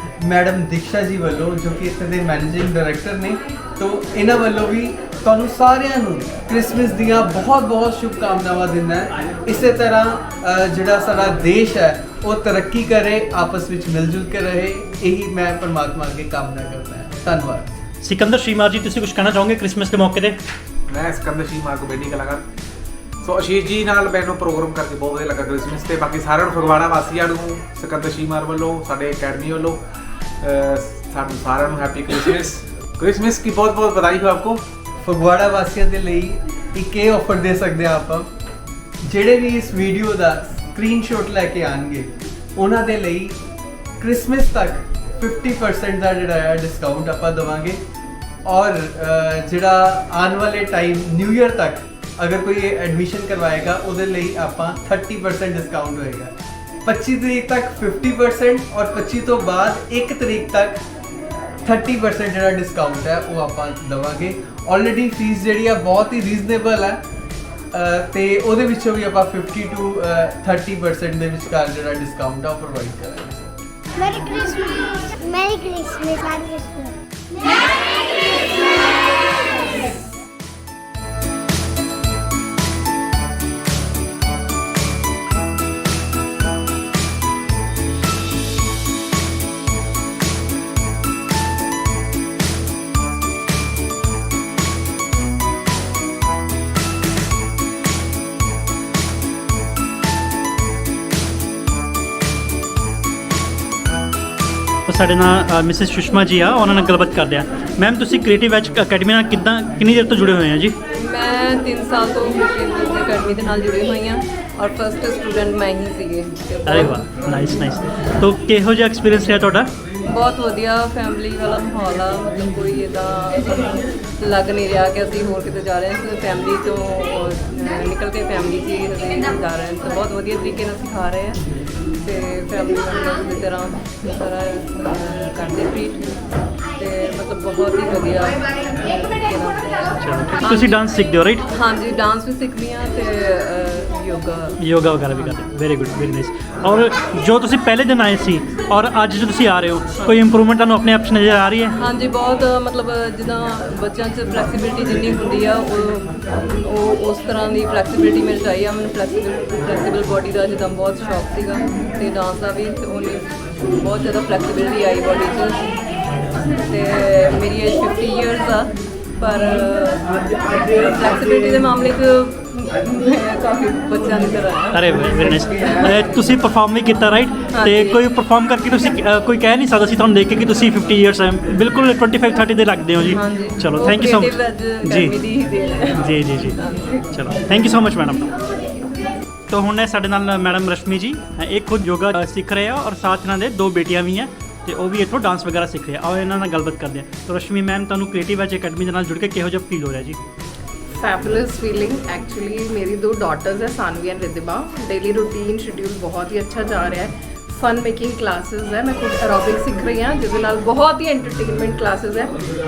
ਮੈਡਮ ਦੀਕਸ਼ਾ ਜੀ ਵੱਲੋਂ, ਜੋ ਕਿ ਇੱਥੇ ਦੇ ਮੈਨੇਜਿੰਗ ਡਾਇਰੈਕਟਰ ਨੇ, ਤੋਂ ਇਹਨਾਂ ਵੱਲੋਂ ਵੀ ਤੁਹਾਨੂੰ ਸਾਰਿਆਂ ਨੂੰ ਕ੍ਰਿਸਮਸ ਦੀਆਂ ਬਹੁਤ ਬਹੁਤ ਸ਼ੁਭਕਾਮਨਾਵਾਂ ਦਿੰਦਾ ਹੈ। ਇਸੇ ਤਰ੍ਹਾਂ ਜਿਹੜਾ ਸਾਡਾ ਦੇਸ਼ ਹੈ ਉਹ ਤਰੱਕੀ ਕਰੇ, ਆਪਸ ਵਿੱਚ ਮਿਲ ਜੁਲ ਕੇ ਰਹੇ, ਇਹੀ ਮੈਂ ਪਰਮਾਤਮਾ ਅੱਗੇ ਕਾਮਨਾ ਕਰਦਾ ਹਾਂ। ਧੰਨਵਾਦ। सिकंदर श्रीमार जी, ਤੁਸੀਂ ਕੁਝ ਕਹਿਣਾ ਚਾਹੋਗੇ ਕ੍ਰਿਸਮਸ ਦੇ ਮੌਕੇ ਤੇ? ਮੈਂ ਸਿਕੰਦਰ ਸ਼ੀਮਾਰ ਕੋ ਬੇਟੀ ਕਲਾਕਾਰ। ਸੋ ਆਸ਼ੀਸ਼ ਜੀ ਨਾਲ ਮੈਨੂੰ ਪ੍ਰੋਗਰਾਮ ਕਰਕੇ ਬਹੁਤ ਵਧੀਆ ਲੱਗਾ ਕ੍ਰਿਸਮਸ ਤੇ। ਬਾਕੀ ਸਾਰਿਆਂ ਨੂੰ ਫਗਵਾੜਾ ਵਾਸੀਆਂ ਨੂੰ ਸਿਕੰਦਰ ਸ਼ੀਮਾਰ ਵੱਲੋਂ, ਸਾਡੇ ਅਕੈਡਮੀ ਵੱਲੋਂ ਸਾਨੂੰ ਸਾਰਿਆਂ ਨੂੰ ਹੈਪੀ ਕ੍ਰਿਸਮਸ की बहुत बहुत बधाई हो आपको। ਫਗਵਾੜਾ ਵਾਸੀਆਂ ਦੇ ਲਈ ਇੱਕ ਇਹ ਆਫਰ ਦੇ ਸਕਦੇ ਹਾਂ ਆਪਾਂ, ਜਿਹੜੇ ਵੀ ਇਸ ਵੀਡੀਓ ਦਾ ਸਕਰੀਨਸ਼ਾਟ ਲੈ ਕੇ ਆਣਗੇ ਉਹਨਾਂ ਦੇ ਲਈ ਕ੍ਰਿਸਮਸ ਤੱਕ 50% ਦਾ ਜਿਹੜਾ ਹੈ ਡਿਸਕਾਊਂਟ ਆਪਾਂ ਦੇਵਾਂਗੇ। ਔਰ ਜਿਹੜਾ ਆਉਣ ਵਾਲੇ ਟਾਈਮ ਨਿਊ ਈਅਰ ਤੱਕ ਅਗਰ ਕੋਈ ਐਡਮਿਸ਼ਨ ਕਰਵਾਏਗਾ ਉਹਦੇ ਲਈ ਆਪਾਂ 30% ਡਿਸਕਾਊਂਟ ਹੋਏਗਾ। 25 ਤਰੀਕ ਤੱਕ 50% ਔਰ 25 ਤੋਂ ਬਾਅਦ 1 ਤਰੀਕ ਤੱਕ 30% ਜਿਹੜਾ ਡਿਸਕਾਊਂਟ ਹੈ ਉਹ ਆਪਾਂ ਦੇਵਾਂਗੇ। ਆਲਰੇਡੀ ਫੀਸ ਜਿਹੜੀ ਆ ਬਹੁਤ ਹੀ ਰੀਜ਼ਨੇਬਲ ਹੈ ਤੇ ਉਹਦੇ ਵਿੱਚੋਂ ਵੀ ਆਪਾਂ 50 to 30% ਦੇ ਵਿਚਕਾਰ ਜਿਹੜਾ ਡਿਸਕਾਊਂਟ ਆ ਉਹ ਪ੍ਰੋਵਾਈਡ ਕਰਾਂਗੇ। Merry Christmas. Merry Christmas. Merry Christmas. ਸਾਡੇ ਨਾਲ ਮਿਸਿਸ ਸੁਸ਼ਮਾ ਜੀ ਆ, ਉਹਨਾਂ ਨਾਲ ਗੱਲਬਾਤ ਕਰਦੇ ਆ। ਮੈਮ, ਤੁਸੀਂ ਕ੍ਰੀਏਟਿਵ ਐਜ ਅਕੈਡਮੀ ਨਾਲ ਕਿੰਨੀ ਦੇਰ ਤੋਂ ਜੁੜੇ ਹੋਏ ਆ ਜੀ? ਮੈਂ 3 ਸਾਲ ਤੋਂ ਕ੍ਰੀਏਟਿਵ ਅਕੈਡਮੀ ਦੇ ਨਾਲ ਜੁੜੀ ਹੋਈ ਹਾਂ ਔਰ ਫਸਟ ਸਟੂਡੈਂਟ ਮੈਂ ਹੀ ਸੀਗੇ। ਅਰੇ ਵਾਹ, ਨਾਈਸ ਨਾਈਸ। ਤੋ ਕਿਹੋ ਜਿਹਾ ਐਕਸਪੀਰੀਅੰਸ ਰਿਹਾ ਤੁਹਾਡਾ? ਬਹੁਤ ਵਧੀਆ, ਫੈਮਿਲੀ ਵਾਲਾ ਮਾਹੌਲ ਆ। ਮਤਲਬ ਕੋਈ ਇੱਦਾਂ ਲੱਗ ਨਹੀਂ ਰਿਹਾ ਕਿ ਅਸੀਂ ਹੋਰ ਕਿਤੇ ਜਾ ਰਹੇ ਹਾਂ। ਅਸੀਂ ਫੈਮਿਲੀ ਤੋਂ ਨਿਕਲ ਕੇ ਫੈਮਿਲੀ 'ਚ ਹੀ ਅਸੀਂ ਜਾ ਰਹੇ ਹਾਂ। ਤਾਂ ਬਹੁਤ ਵਧੀਆ ਤਰੀਕੇ ਨਾਲ ਸਿਖਾ ਰਹੇ ਹਾਂ ਤੇ ਫੈਮਿਲੀ ਮੈਂਬਰਸ ਦੀ ਤਰ੍ਹਾਂ ਸਾਰਾ ਕਰਦੇ ਟ੍ਰੀਟ ਤੇ ਮਤਲਬ ਬਹੁਤ ਹੀ ਵਧੀਆ। ਤੁਸੀਂ ਡਾਂਸ ਸਿੱਖਦੇ ਹੋ ਰਾਈਟ? ਹਾਂਜੀ, ਡਾਂਸ ਵੀ ਸਿੱਖਦੀ ਹਾਂ ਤੇ ਯੋਗਾ ਵਗੈਰਾ ਵੀ ਕਰਦੇ। Very good, very nice. ਔਰ ਜੋ ਤੁਸੀਂ ਪਹਿਲੇ ਦਿਨ ਆਏ ਸੀ ਔਰ ਅੱਜ ਜੋ ਤੁਸੀਂ ਆ ਰਹੇ ਹੋ, ਕੋਈ ਇੰਪਰੂਵਮੈਂਟ ਤੁਹਾਨੂੰ ਆਪਣੇ ਆਪ 'ਚ ਨਜ਼ਰ ਆ ਰਹੀ ਹੈ? ਹਾਂਜੀ, ਬਹੁਤ ਮਤਲਬ ਜਿੱਦਾਂ ਬੱਚਿਆਂ 'ਚ ਫਲੈਕਸੀਬਿਲਿਟੀ ਜਿੰਨੀ ਹੁੰਦੀ ਆ ਉਹ ਉਸ ਤਰ੍ਹਾਂ ਦੀ ਫਲੈਕਸੀਬਿਲਿਟੀ ਮਿਲ ਚਾਹੀ ਆ ਮੈਨੂੰ। ਫਲੈਕਸੀਬਲ ਬੋਡੀ ਦਾ ਜਿੱਦਾਂ ਬਹੁਤ ਸ਼ੌਕ ਸੀਗਾ ਤੇ ਡਾਂਸ ਦਾ ਵੀ, ਤੇ ਉਹਨੇ ਬਹੁਤ ਜ਼ਿਆਦਾ ਫਲੈਕਸੀਬਿਲਿਟੀ ਆਈ ਬੋਡੀ 'ਚ। ਤੇ ਮੇਰੀ ਏਜ 50 ਇਅਰਸ ਆ, ਪਰ ਫਲੈਕਸੀਬਿਲਿਟੀ ਦੇ ਮਾਮਲੇ 'ਚ ਕਾਫੀ ਬੱਚਿਆਂ ਦੀ ਤਰ੍ਹਾਂ ਆ। ਅਰੇ ਵੈਰੀ ਨਾਈਸ। ਤੁਸੀਂ ਪਰਫਾਰਮ ਵੀ ਕੀਤਾ ਰਾਈਟ? ਤੇ ਕੋਈ ਪਰਫਾਰਮ ਕਰਕੇ ਤੁਸੀਂ ਕੋਈ ਕਹਿ ਨਹੀਂ ਸਕਦਾ ਸੀ ਤੁਹਾਨੂੰ ਦੇਖ ਕੇ ਕਿ ਤੁਸੀਂ 50 ਇਅਰਸ ਹੈ, ਬਿਲਕੁਲ 25-30 ਦੇ ਲੱਗਦੇ ਹੋ ਜੀ। ਚਲੋ, ਥੈਂਕ ਯੂ ਸੋ ਮਚ ਜੀ। ਜੀ ਜੀ ਜੀ, ਚਲੋ, thank you so much madam. तो ਹੁਣ ਸਾਡੇ ਨਾਲ ਮੈਡਮ ਰਸ਼ਮੀ ਜੀ, ਇਹ ਖੁਦ ਯੋਗਾ ਸਿੱਖ ਰਹੇ ਆ ਔਰ ਸਾਥ ਇਹਨਾਂ ਦੇ 2 ਬੇਟੀਆਂ ਵੀ ਆ ਤੇ ਉਹ ਵੀ ਇੱਥੋਂ ਡਾਂਸ ਵਗੈਰਾ ਸਿੱਖ ਰਹੇ ਆ। ਆਓ ਇਹਨਾਂ ਨਾਲ ਗੱਲਬਾਤ ਕਰਦੇ ਆ। ਤਾਂ ਰਸ਼ਮੀ ਮੈਮ, ਤੁਹਾਨੂੰ ਕ੍ਰੀਏਟਿਵ ਐਜ ਅਕੈਡਮੀ ਦੇ ਨਾਲ ਜੁੜ ਕੇ ਕਿਹੋ ਜਿਹਾ ਫੀਲ ਹੋ ਰਿਹਾ ਜੀ? Fabulous feeling. एक्चुअली मेरी 2 डॉटर्स है, Sanvi and Riddhima. Daily routine schedule बहुत ही अच्छा जा रहा है। फन मेकिंग क्लासेस है, मैं खुद एरोबिक सीख रही हाँ जिसके नाल बहुत ही एंटरटेनमेंट क्लासेस है।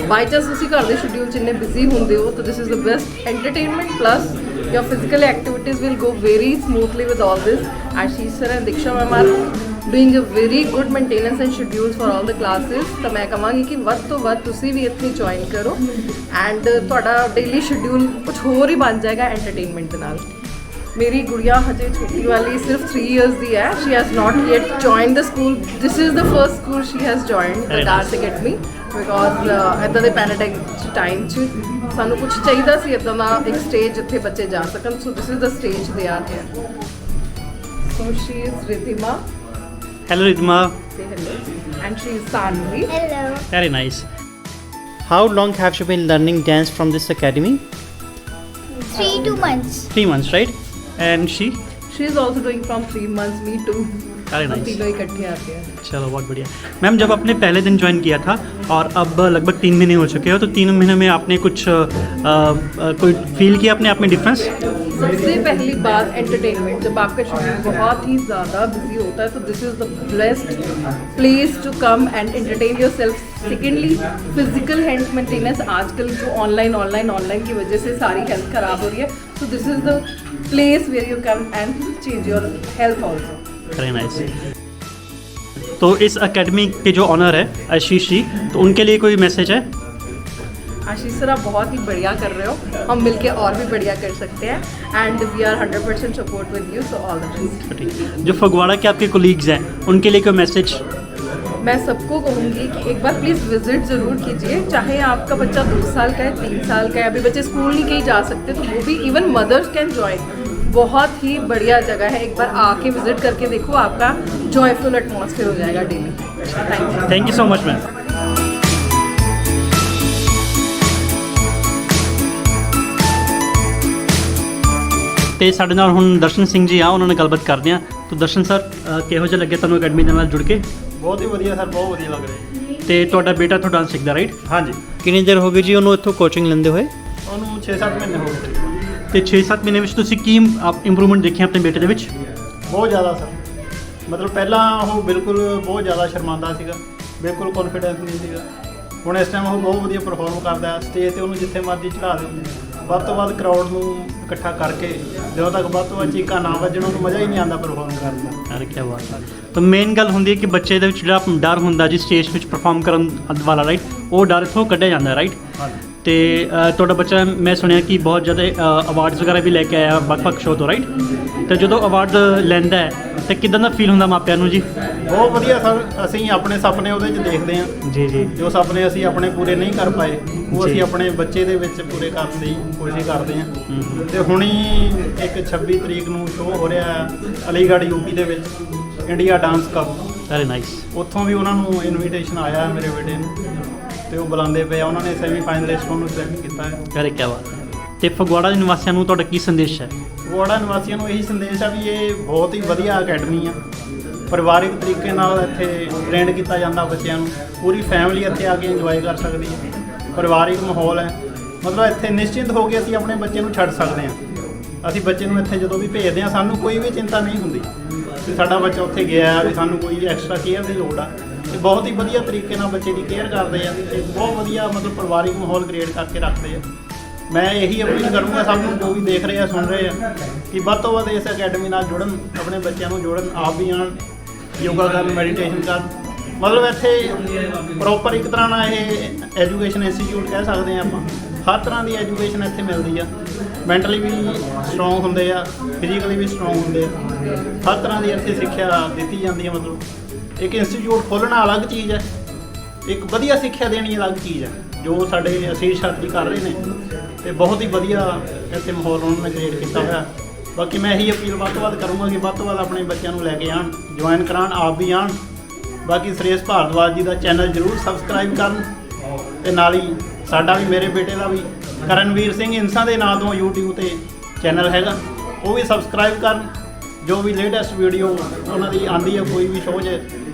बाई चांस तुसीं घर दे शेड्यूल च इन्ने बिजी होंदे हो तो this is the best entertainment plus your physical activities will go very smoothly with all this. Ashish sir and Diksha ma'am are doing a very good maintenance and schedules for all the classes. तो मैं कहांगी कि ਵੱਧ ਤੋਂ ਵੱਧ ਤੁਸੀਂ ਵੀ ਇੱਥੇ join ਕਰੋ and ਤੁਹਾਡਾ ਡੇਲੀ ਸ਼ਡਿਊਲ ਕੁਝ ਹੋਰ ਹੀ ਬਣ ਜਾਏਗਾ ਐਂਟਰਟੇਨਮੈਂਟ ਦੇ ਨਾਲ। मेरी गुड़िया हजे छोटी वाली सिर्फ 3 years दी है। She has not yet join the school. This is the first school she has joined the dance academy because इदां दे पैंडेमिक टाइम च सानू कुछ चाहिदा सी इदां दा एक स्टेज जिथे बच्चे जा सकन। So this is the stage they are here. So she is Ridhima. Hello Ridhima. Say hello. And she is Sanvi. Hello. Very nice. How long have you been learning dance from this academy? 2 months. 3 months, right? And she? She is also doing from 3 months. Me too. Very हम nice. तीनों इकट्ठे आते हैं. चलो बहुत बढ़िया ma'am. जब आपने पहले दिन ज्वाइन किया था और अब लगभग 3 महीने हो चुके हो, तो 3 महीने में आपने कुछ कोई फील किया अपने आप में डिफरेंस? सबसे पहली बात एंटरटेनमेंट। जब आपका शेड्यूल बहुत ही ज़्यादा बिजी होता है तो this is the best place to come and entertain yourself. Secondly physical health maintenance, आजकल जो ऑनलाइन की वजह से सारी हेल्थ ख़राब हो रही है, तो this is the place where you come and change your health also. Very nice. तो इस एकेडमी के जो ऑनर है आशीष जी, तो उनके लिए कोई मैसेज है? आशीष सर, आप बहुत ही बढ़िया कर रहे हो, हम मिलके और भी बढ़िया कर सकते हैं and we are 100% support with you, so all the best. जो फगवाड़ा के आपके कोलीग्स हैं उनके लिए कोई मैसेज? मैं सबको कहूँगी कि एक बार प्लीज़ विजिट ज़रूर कीजिए, चाहे आपका बच्चा 2 साल का है, 3 साल का है, अभी बच्चे स्कूल नहीं कहीं जा सकते तो वो भी इवन मदर्स कैन ज्वाइन। बहुत ही बढ़िया जगह है, एक बार आके विजिट करके देखो, आपका जॉयफुल एटमॉस्फेयर हो जाएगा daily. Thank you so much ma'am. ਤੇ ਸਾਡੇ ਨਾਲ ਹੁਣ ਦਰਸ਼ਨ ਸਿੰਘ ਜੀ ਆ, ਉਹਨਾਂ ਨਾਲ ਗੱਲਬਾਤ ਕਰਦੇ ਆ। ਤਾਂ ਦਰਸ਼ਨ ਸਰ, ਕਿਹੋ ਜਿਹਾ ਲੱਗਿਆ ਤੁਹਾਨੂੰ ਅਕੈਡਮੀ ਦੇ ਨਾਲ ਜੁੜ ਕੇ? ਬਹੁਤ ਹੀ ਵਧੀਆ ਸਰ, ਬਹੁਤ ਵਧੀਆ ਲੱਗ ਰਿਹਾ। ਤੇ ਤੁਹਾਡਾ ਬੇਟਾ ਤੋਂ ਡਾਂਸ ਸਿੱਖਦਾ ਰਾਈਟ? ਹਾਂਜੀ। ਕਿੰਨੀ ਦੇਰ ਹੋ ਗਈ ਜੀ ਉਹਨੂੰ ਇੱਥੋਂ ਕੋਚਿੰਗ ਲੈਂਦੇ ਹੋਏ? ਉਹਨੂੰ 6-7 ਮਹੀਨੇ ਹੋ ਗਏ। ਤੇ 6-7 ਮਹੀਨੇ ਵਿੱਚ ਤੁਸੀਂ ਕੀ ਇੰਪਰੂਵਮੈਂਟ ਦੇਖੇ ਆਪਣੇ ਬੇਟੇ ਦੇ ਵਿੱਚ? ਬਹੁਤ ਜ਼ਿਆਦਾ ਸਰ, ਮਤਲਬ ਪਹਿਲਾਂ ਉਹ ਬਿਲਕੁਲ ਬਹੁਤ ਜ਼ਿਆਦਾ ਸ਼ਰਮਾਂਦਾ ਸੀਗਾ, ਬਿਲਕੁਲ ਕੌਨਫੀਡੈਂਸ ਨਹੀਂ ਸੀਗਾ। ਹੁਣ ਇਸ ਟਾਈਮ ਉਹ ਬਹੁਤ ਵਧੀਆ ਪਰਫਾਰਮ ਕਰਦਾ ਹੈ। ਸਟੇਜ ਤੇ ਉਹਨੂੰ ਜਿੱਥੇ ਮਰਜ਼ੀ ਚੜਾ ਦਿਓ, ਵੱਧ ਤੋਂ ਵੱਧ ਕਰਾਊਡ ਨੂੰ ਇਕੱਠਾ ਕਰਕੇ, ਜਦੋਂ ਤੱਕ ਵੱਧ ਤੋਂ ਵੱਧ ਚੀਕਾਂ ਨਾ ਵੱਜਣ ਉਹਨੂੰ ਮਜ਼ਾ ਹੀ ਨਹੀਂ ਆਉਂਦਾ ਪਰਫਾਰਮ ਕਰਨ ਦਾ। ਅਰੇ ਕੀ ਬਾਤ ਹੈ। ਤਾਂ ਮੇਨ ਗੱਲ ਹੁੰਦੀ ਹੈ ਕਿ ਬੱਚੇ ਦੇ ਵਿੱਚ ਜਿਹੜਾ ਡਰ ਹੁੰਦਾ ਜੀ ਸਟੇਜ ਵਿੱਚ ਪਰਫਾਰਮ ਕਰਨ ਵਾਲਾ, ਰਾਈਟ, ਉਹ ਡਰ ਇੱਥੋਂ ਕੱਢਿਆ ਜਾਂਦਾ ਰਾਈਟ? ਤੇ ਤੁਹਾਡਾ ਬੱਚਾ ਮੈਂ ਸੁਣਿਆ ਕਿ ਬਹੁਤ ਜ਼ਿਆਦਾ ਅਵਾਰਡਸ ਵਗੈਰਾ ਵੀ ਲੈ ਕੇ ਆਇਆ ਵੱਖ-ਵੱਖ ਸ਼ੋਅ ਤੋਂ, ਰਾਈਟ? ਤੇ ਜਦੋਂ ਅਵਾਰਡ ਲੈਂਦਾ ਹੈ ਤੇ ਕਿੱਦਾਂ ਦਾ ਫੀਲ ਹੁੰਦਾ ਮਾਪਿਆਂ ਨੂੰ ਜੀ? ਬਹੁਤ ਵਧੀਆ ਸਰ, ਅਸੀਂ ਆਪਣੇ ਸੁਪਨੇ ਉਹਦੇ 'ਚ ਦੇਖਦੇ ਹਾਂ। ਜੀ ਜੀ। ਜੋ ਸੁਪਨੇ ਅਸੀਂ ਆਪਣੇ ਪੂਰੇ ਨਹੀਂ ਕਰ ਪਾਏ ਉਹ ਅਸੀਂ ਆਪਣੇ ਬੱਚੇ ਦੇ ਵਿੱਚ ਪੂਰੇ ਕਰਨ ਦੀ ਕੋਸ਼ਿਸ਼ ਕਰਦੇ ਹਾਂ। ਤੇ ਹੁਣੀ ਇੱਕ 26 ਤਰੀਕ ਨੂੰ ਸ਼ੋਅ ਹੋ ਰਿਹਾ ਅਲੀਗੜ੍ਹ ਯੂਪੀ ਦੇ ਵਿੱਚ, India dance cup. Very nice. ਉੱਥੋਂ ਵੀ ਉਹਨਾਂ ਨੂੰ ਇਨਵੀਟੇਸ਼ਨ ਆਇਆ ਮੇਰੇ ਬੇਟੇ ਨੂੰ, ਤੇ ਉਹ ਬੁਲਾਉਂਦੇ ਪਏ। ਉਹਨਾਂ ਨੇ ਸੈਮੀ ਫਾਈਨਲਿਸਟ ਨੂੰ ਸਿਲੈਕਟ ਕੀਤਾ ਹੈ। ਅਰੇ ਕੀ ਬਾਤ ਹੈ। ਤੇ ਫਗਵਾੜਾ ਦੇ ਨਿਵਾਸੀਆਂ ਨੂੰ ਤੁਹਾਡਾ ਕੀ ਸੰਦੇਸ਼ ਹੈ? ਫਗਵਾੜਾ ਨਿਵਾਸੀਆਂ ਨੂੰ ਇਹੀ ਸੰਦੇਸ਼ ਆ ਵੀ ਇਹ ਬਹੁਤ ਹੀ ਵਧੀਆ ਅਕੈਡਮੀ ਆ। ਪਰਿਵਾਰਿਕ ਤਰੀਕੇ ਨਾਲ ਇੱਥੇ ਟ੍ਰੇਨਡ ਕੀਤਾ ਜਾਂਦਾ ਬੱਚਿਆਂ ਨੂੰ, ਪੂਰੀ ਫੈਮਿਲੀ ਇੱਥੇ ਆ ਕੇ ਇੰਜੋਏ ਕਰ ਸਕਦੀ ਹੈ। ਪਰਿਵਾਰਿਕ ਮਾਹੌਲ ਹੈ, ਮਤਲਬ ਇੱਥੇ ਨਿਸ਼ਚਿੰਤ ਹੋ ਕੇ ਅਸੀਂ ਆਪਣੇ ਬੱਚੇ ਨੂੰ ਛੱਡ ਸਕਦੇ ਹਾਂ। ਅਸੀਂ ਬੱਚੇ ਨੂੰ ਇੱਥੇ ਜਦੋਂ ਵੀ ਭੇਜਦੇ ਹਾਂ ਸਾਨੂੰ ਕੋਈ ਵੀ ਚਿੰਤਾ ਨਹੀਂ ਹੁੰਦੀ ਕਿ ਸਾਡਾ ਬੱਚਾ ਉੱਥੇ ਗਿਆ ਵੀ ਸਾਨੂੰ ਕੋਈ ਐਕਸਟਰਾ ਕੇਅਰ ਦੀ ਲੋੜ ਆ। ਤੇ ਬਹੁਤ ਹੀ ਵਧੀਆ ਤਰੀਕੇ ਨਾਲ ਬੱਚੇ ਦੀ ਕੇਅਰ ਕਰਦੇ ਆ ਤੇ ਬਹੁਤ ਵਧੀਆ ਮਤਲਬ ਪਰਿਵਾਰਿਕ ਮਾਹੌਲ ਕ੍ਰੀਏਟ ਕਰਕੇ ਰੱਖਦੇ ਆ। ਮੈਂ ਇਹੀ ਅਪੀਲ ਕਰੂੰਗਾ ਸਭ ਨੂੰ ਜੋ ਵੀ ਦੇਖ ਰਹੇ ਆ, ਸੁਣ ਰਹੇ ਆ, ਕਿ ਵੱਧ ਤੋਂ ਵੱਧ ਇਸ ਅਕੈਡਮੀ ਨਾਲ ਜੁੜਨ, ਆਪਣੇ ਬੱਚਿਆਂ ਨੂੰ ਜੋੜਨ, ਆਪ ਵੀ ਆਉਣ, ਯੋਗਾ ਕਰਨ, ਮੈਡੀਟੇਸ਼ਨ ਕਰਨ। ਮਤਲਬ ਇੱਥੇ ਪ੍ਰੋਪਰ ਇੱਕ ਤਰ੍ਹਾਂ ਨਾਲ ਇਹ ਐਜੂਕੇਸ਼ਨ ਇੰਸਟੀਚਿਊਟ ਕਹਿ ਸਕਦੇ ਆ ਆਪਾਂ। ਹਰ ਤਰ੍ਹਾਂ ਦੀ ਐਜੂਕੇਸ਼ਨ ਇੱਥੇ ਮਿਲਦੀ ਆ। ਮੈਂਟਲੀ ਵੀ ਸਟਰੋਂਗ ਹੁੰਦੇ ਆ, ਫਿਜ਼ੀਕਲੀ ਵੀ ਸਟਰੋਂਗ ਹੁੰਦੇ ਆ। ਹਰ ਤਰ੍ਹਾਂ ਦੀ ਇੱਥੇ ਸਿੱਖਿਆ ਦਿੱਤੀ ਜਾਂਦੀ ਹੈ। ਮਤਲਬ ਇੱਕ ਇੰਸਟੀਚਿਊਟ ਖੋਲ੍ਹਣਾ ਅਲੱਗ ਚੀਜ਼ ਹੈ, ਇੱਕ ਵਧੀਆ ਸਿੱਖਿਆ ਦੇਣੀ ਅਲੱਗ ਚੀਜ਼ ਹੈ, ਜੋ ਸਾਡੇ ਅਸੀਸ਼ ਸਰ ਜੀ ਕਰ ਰਹੇ ਨੇ। ਤੇ ਬਹੁਤ ਹੀ ਵਧੀਆ ਇੱਥੇ ਮਾਹੌਲ ਉਹਨਾਂ ਨੇ ਕ੍ਰੀਏਟ ਕੀਤਾ ਹੋਇਆ। ਬਾਕੀ ਮੈਂ ਇਹੀ ਅਪੀਲ ਵੱਧ ਤੋਂ ਵੱਧ ਕਰੂੰਗਾ ਕਿ ਵੱਧ ਤੋਂ ਵੱਧ ਆਪਣੇ ਬੱਚਿਆਂ ਨੂੰ ਲੈ ਕੇ ਆਉਣ, ਜੁਆਇਨ ਕਰਾਉਣ, ਆਪ ਵੀ ਆਉਣ। ਬਾਕੀ ਸੁਰੇਸ਼ ਭਾਰਦਵਾਜ ਜੀ ਦਾ ਚੈਨਲ ਜ਼ਰੂਰ ਸਬਸਕ੍ਰਾਈਬ ਕਰਨ, ਤੇ ਨਾਲ ਹੀ ਸਾਡਾ ਵੀ, ਮੇਰੇ ਬੇਟੇ ਦਾ ਵੀ, ਕਰਨਵੀਰ ਸਿੰਘ ਇੰਸਾ ਦੇ ਨਾਂ ਤੋਂ YouTube ਤੇ ਚੈਨਲ ਹੈਗਾ, ਉਹ ਵੀ ਸਬਸਕ੍ਰਾਈਬ ਕਰਨ। ਜੋ ਵੀ ਲੇਟੈਸਟ ਵੀਡੀਓ ਉਹਨਾਂ ਦੀ ਆਉਂਦੀ ਹੈ ਕੋਈ ਵੀ ਸ਼ੋਅ 'ਚ,